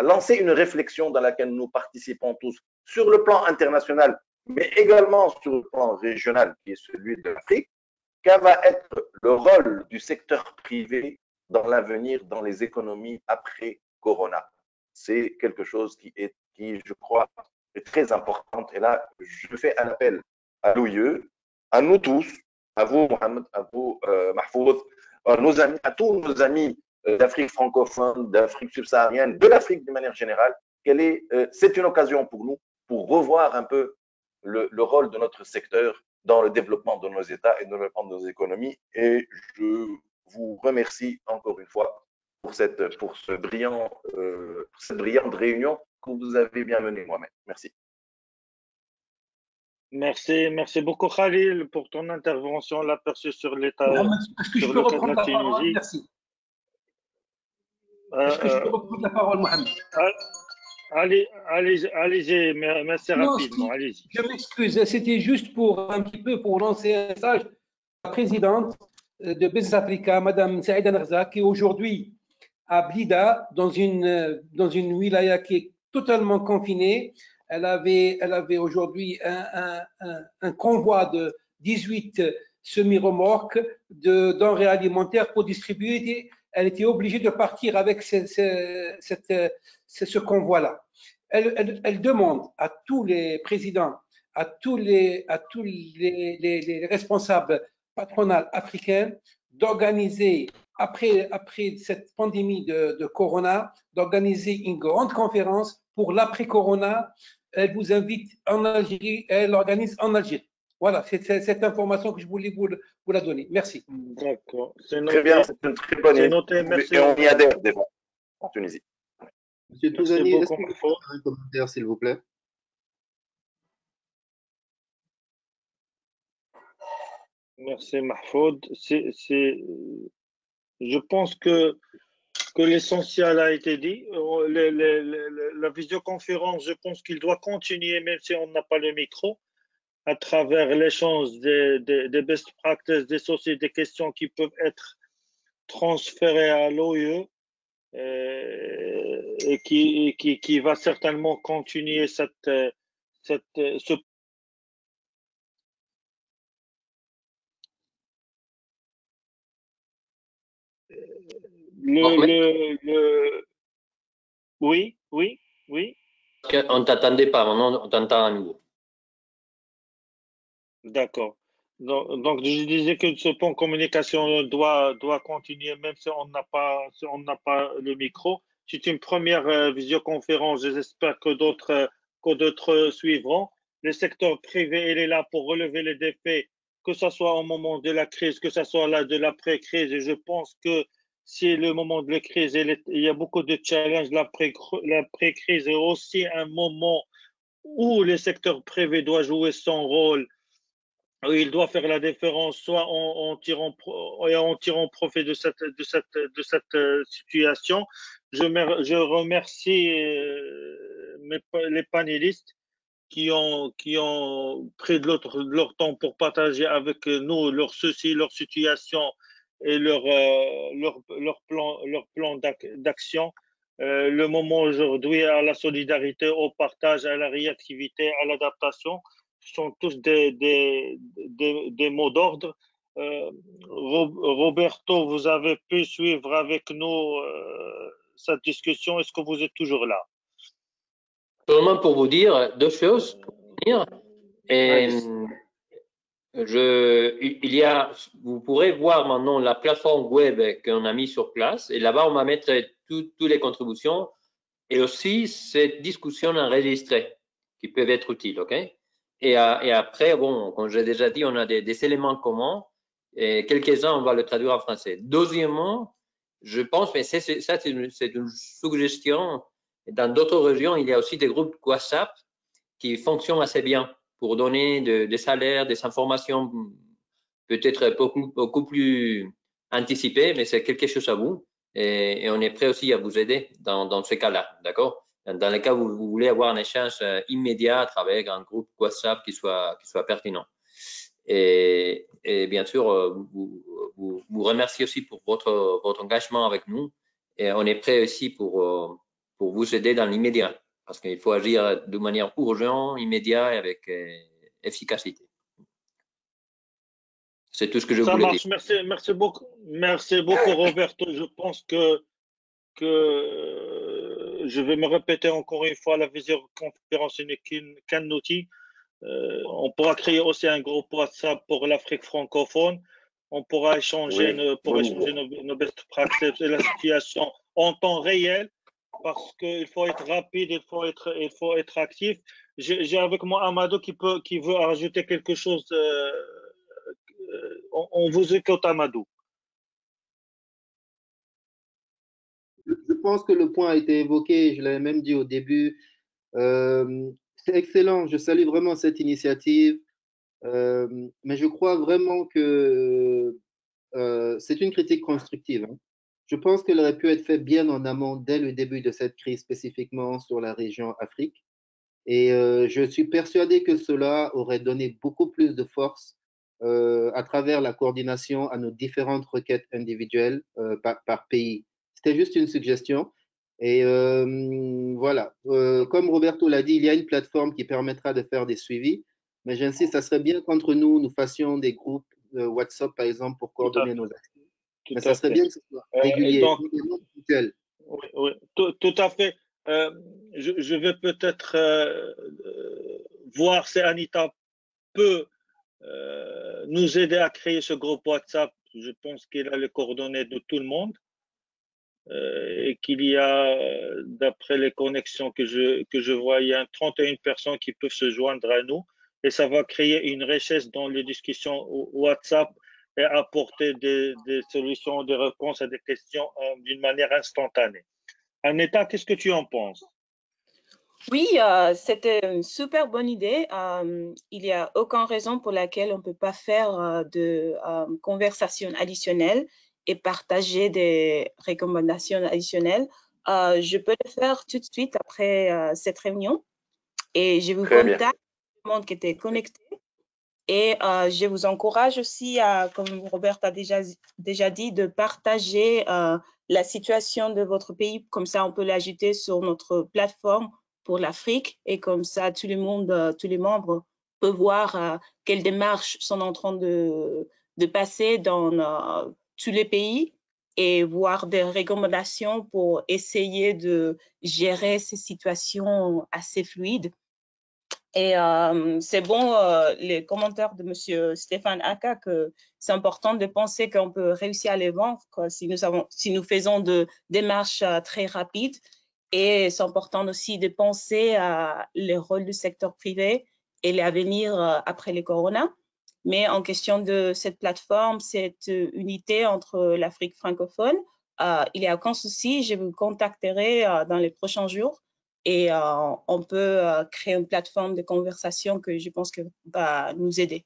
lancer une réflexion dans laquelle nous participons tous sur le plan international, mais également sur le plan régional, qui est celui de l'Afrique. Quel va être le rôle du secteur privé dans l'avenir, dans les économies après Corona? C'est quelque chose qui, je crois, est très importante. Et là, je fais un appel à l'OIE, à nous tous, à vous, Mohamed, à vous, Mahfouz, à tous nos amis d'Afrique francophone, d'Afrique subsaharienne, de l'Afrique de manière générale. C'est une occasion pour nous pour revoir un peu le rôle de notre secteur dans le développement de nos États et dans le développement de nos économies. Et je vous remercie encore une fois pour cette brillante réunion que vous avez bien menée, moi-même. Merci. Merci beaucoup, Khalil, pour ton intervention, l'aperçu sur l'état, sur le cas de la Tunisie. Merci. Est-ce que je peux reprendre la parole, Mohamed? Allez-y, merci rapidement, allez-y. Je m'excuse, c'était juste pour un petit peu pour lancer un message à la présidente de Business Africa, Madame Saïda Narza, qui est aujourd'hui à Blida, dans une wilaya qui est totalement confinée. Elle avait aujourd'hui un convoi de 18 semi-remorques de denrées alimentaires pour distribuer. elle était obligée de partir avec ce convoi-là. Elle demande à tous les présidents, à tous les responsables patronaux africains d'organiser, après cette pandémie de Corona, d'organiser une grande conférence pour l'après-Corona. Elle vous invite en Algérie, elle l'organise en Algérie. Voilà, c'est cette information que je voulais vous la donner. Merci. D'accord. Très bien, c'est une très bonne idée. Merci. Et on y adhère déjà en Tunisie. Monsieur Touzani, est-ce que vous pouvez faire un commentaire, s'il vous plaît? Merci, Mahfoud. Je pense que l'essentiel a été dit. La visioconférence, je pense qu'il doit continuer, même si on n'a pas le micro, à travers l'échange des best practices, des sociétés, des questions qui peuvent être transférées à l'OIE et qui va certainement continuer ce Oui. On ne t'attendait pas, maintenant on t'entend à nouveau. D'accord. Donc, je disais que ce point de communication doit continuer, même si on n'a pas le micro. C'est une première visioconférence. J'espère que d'autres suivront. Le secteur privé, il est là pour relever les défis, que ce soit au moment de la crise, que ce soit là de l'après-crise. Et je pense que si le moment de la crise, il y a beaucoup de challenges. L'après-crise est aussi un moment où le secteur privé doit jouer son rôle. Il doit faire la différence, soit en tirant profit de cette situation. Je remercie les panélistes qui ont pris de leur temps pour partager avec nous leurs soucis, leur situation et leur plan d'action. Le moment aujourd'hui à la solidarité, au partage, à la réactivité, à l'adaptation sont tous des mots d'ordre. Roberto, vous avez pu suivre avec nous cette discussion. Est-ce que vous êtes toujours là? Seulement pour vous dire deux choses. Vous pourrez voir maintenant la plateforme web qu'on a mis sur place et là-bas on va mettre toutes les contributions et aussi cette discussion enregistrée qui peuvent être utiles, ok? Et après, bon, comme j'ai déjà dit, on a des éléments communs et quelques-uns on va le traduire en français. Deuxièmement, je pense, mais c'est une suggestion. Dans d'autres régions, il y a aussi des groupes WhatsApp qui fonctionnent assez bien pour donner des salaires, des informations peut-être beaucoup plus anticipées, mais c'est quelque chose à vous. Et on est prêt aussi à vous aider dans ce cas-là, d'accord? Dans le cas où vous voulez avoir un échange immédiat à travers un groupe WhatsApp qui soit pertinent. Et bien sûr, vous remercie aussi pour votre engagement avec nous. Et on est prêt aussi pour vous aider dans l'immédiat, parce qu'il faut agir de manière urgente, immédiate et avec efficacité. C'est tout ce que je voulais dire. Merci beaucoup, Roberto. Je pense que je vais me répéter encore une fois, la visioconférence n'est qu'un outil. On pourra créer aussi un groupe WhatsApp pour l'Afrique francophone. On pourra échanger, nos best practices et la situation en temps réel, parce qu'il faut être rapide, il faut être actif. J'ai avec moi Amadou qui veut rajouter quelque chose. On vous écoute, Amadou. Je pense que le point a été évoqué, je l'avais même dit au début. C'est excellent, je salue vraiment cette initiative, mais je crois vraiment que c'est une critique constructive. Hein. Je pense qu'elle aurait pu être faite bien en amont, dès le début de cette crise, spécifiquement sur la région Afrique. Et je suis persuadé que cela aurait donné beaucoup plus de force à travers la coordination à nos différentes requêtes individuelles par pays. C'était juste une suggestion. Et voilà, comme Roberto l'a dit, il y a une plateforme qui permettra de faire des suivis, mais j'insiste, ça serait bien qu'entre nous, nous fassions des groupes WhatsApp, par exemple, pour coordonner nos actions. Tout ça à serait fait. bien que ce soit régulier, Donc, non ponctuel. oui, oui, tout à fait. Je vais peut-être voir si Anita peut nous aider à créer ce groupe WhatsApp. Je pense qu'il a les coordonnées de tout le monde et qu'il y a, d'après les connexions que je vois, il y a 31 personnes qui peuvent se joindre à nous et ça va créer une richesse dans les discussions WhatsApp et apporter des solutions, des réponses à des questions d'une manière instantanée. Anita, qu'est-ce que tu en penses? Oui, c'était une super bonne idée. Il n'y a aucune raison pour laquelle on ne peut pas faire de conversation additionnelle et partager des recommandations additionnelles. Je peux le faire tout de suite après cette réunion et je vous contacte tout le monde qui était connecté. Et je vous encourage aussi, comme Robert a déjà dit, de partager la situation de votre pays. Comme ça, on peut l'ajouter sur notre plateforme pour l'Afrique. Et comme ça, tous les membres peuvent voir quelles démarches sont en train de passer dans tous les pays et voir des recommandations pour essayer de gérer ces situations assez fluides. Et c'est bon, les commentaires de M. Stéphane Aka, que c'est important de penser qu'on peut réussir à les vendre si nous faisons de démarches très rapides. Et c'est important aussi de penser à le rôle du secteur privé et l'avenir après le corona. Mais en question de cette plateforme, cette unité entre l'Afrique francophone, il n'y a aucun souci, je vous contacterai dans les prochains jours et on peut créer une plateforme de conversation que je pense que va nous aider.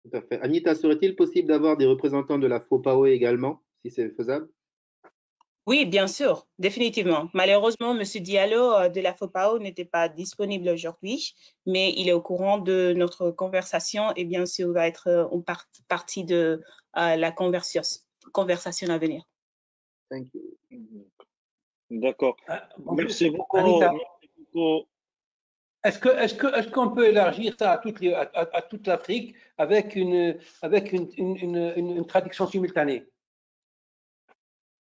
Tout à fait. Anita, serait-il possible d'avoir des représentants de la FOPAO également, si c'est faisable? Oui, bien sûr, définitivement. Malheureusement, M. Diallo de la FOPAO n'était pas disponible aujourd'hui, mais il est au courant de notre conversation et bien sûr va être une partie de la conversation à venir. Thank you. D'accord. Merci beaucoup. Anita, merci beaucoup. est-ce qu'on peut élargir ça à toute l'Afrique avec une traduction simultanée?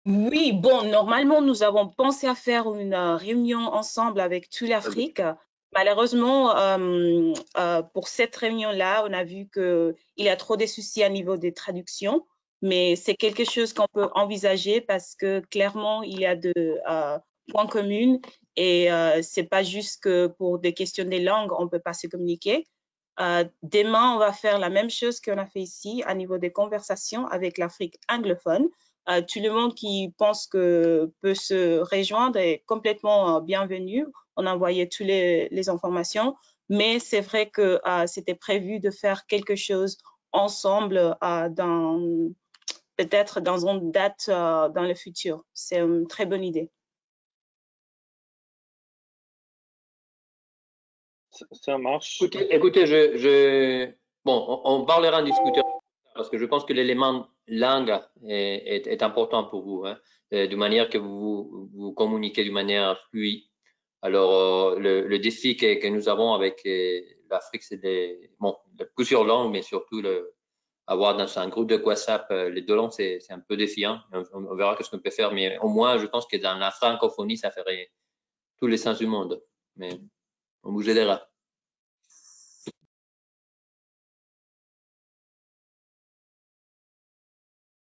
Oui, bon, normalement, nous avons pensé à faire une réunion ensemble avec toute l'Afrique. Malheureusement, pour cette réunion-là, on a vu qu'il y a trop de soucis à niveau des traductions, mais c'est quelque chose qu'on peut envisager parce que clairement, il y a de points communs et c'est pas juste que pour des questions des langues, on peut pas se communiquer. Demain, on va faire la même chose qu'on a fait ici à niveau des conversations avec l'Afrique anglophone. Tout le monde qui pense que peut se rejoindre est complètement bienvenu. On a envoyé toutes les informations, mais c'est vrai que c'était prévu de faire quelque chose ensemble peut-être dans une date dans le futur. C'est une très bonne idée. Ça marche. Écoutez, bon, on parlera en discutant parce que je pense que l'élément langue est important pour vous, hein, de manière que vous communiquez d'une manière fluide. Alors, le défi que nous avons avec l'Afrique, c'est plusieurs langues, mais surtout avoir dans un groupe de WhatsApp les deux langues, c'est un peu défiant. On verra ce qu'on peut faire, mais au moins, je pense que dans la francophonie, ça ferait tous les sens du monde. Mais on vous aidera.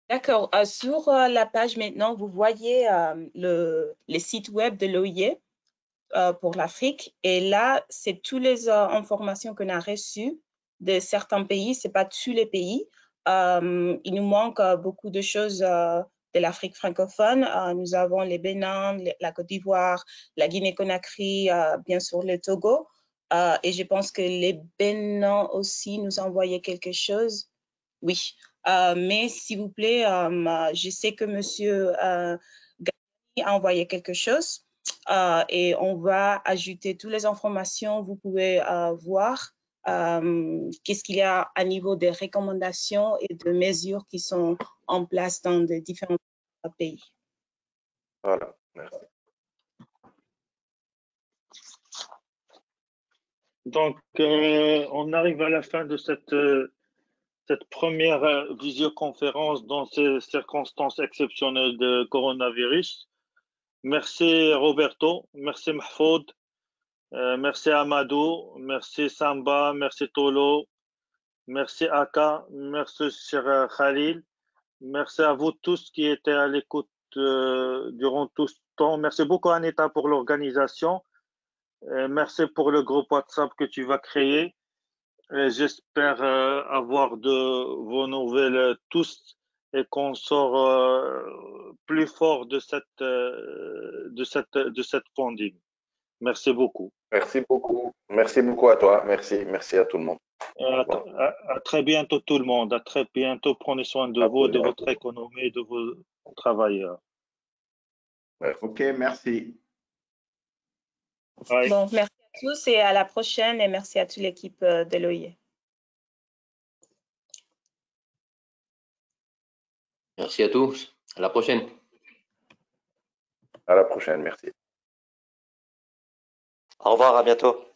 D'accord. Sur la page maintenant, vous voyez les sites web de l'OIE pour l'Afrique. Et là, c'est toutes les informations qu'on a reçues de certains pays. Ce n'est pas tous les pays. Il nous manque beaucoup de choses de l'Afrique francophone. Nous avons les Bénin, la Côte d'Ivoire, la Guinée-Conakry, bien sûr le Togo. Et je pense que les Bénin aussi nous ont envoyé quelque chose. Oui. Mais s'il vous plaît, je sais que M. Gagny a envoyé quelque chose et on va ajouter toutes les informations. Vous pouvez voir qu'est-ce qu'il y a à niveau des recommandations et de mesures qui sont en place dans les différents pays. Voilà, merci. Donc, on arrive à la fin de cette première visioconférence dans ces circonstances exceptionnelles de coronavirus. Merci Roberto, merci Mahfoud, merci Amadou, merci Samba, merci Tolo, merci Aka, merci cher Khalil, merci à vous tous qui étaient à l'écoute durant tout ce temps. Merci beaucoup Anita pour l'organisation. Merci pour le groupe WhatsApp que tu vas créer. J'espère avoir de vos nouvelles tous et qu'on sort plus fort de cette pandémie. Merci beaucoup. Merci beaucoup. Merci beaucoup à toi. Merci. Merci à tout le monde. À très bientôt tout le monde. À très bientôt. Prenez soin de vous, de votre économie, de vos travailleurs. Ok, merci. Bye. Bon, merci à tous et à la prochaine et merci à toute l'équipe de l'OIE. Merci à tous. À la prochaine. À la prochaine. Merci. Au revoir, à bientôt.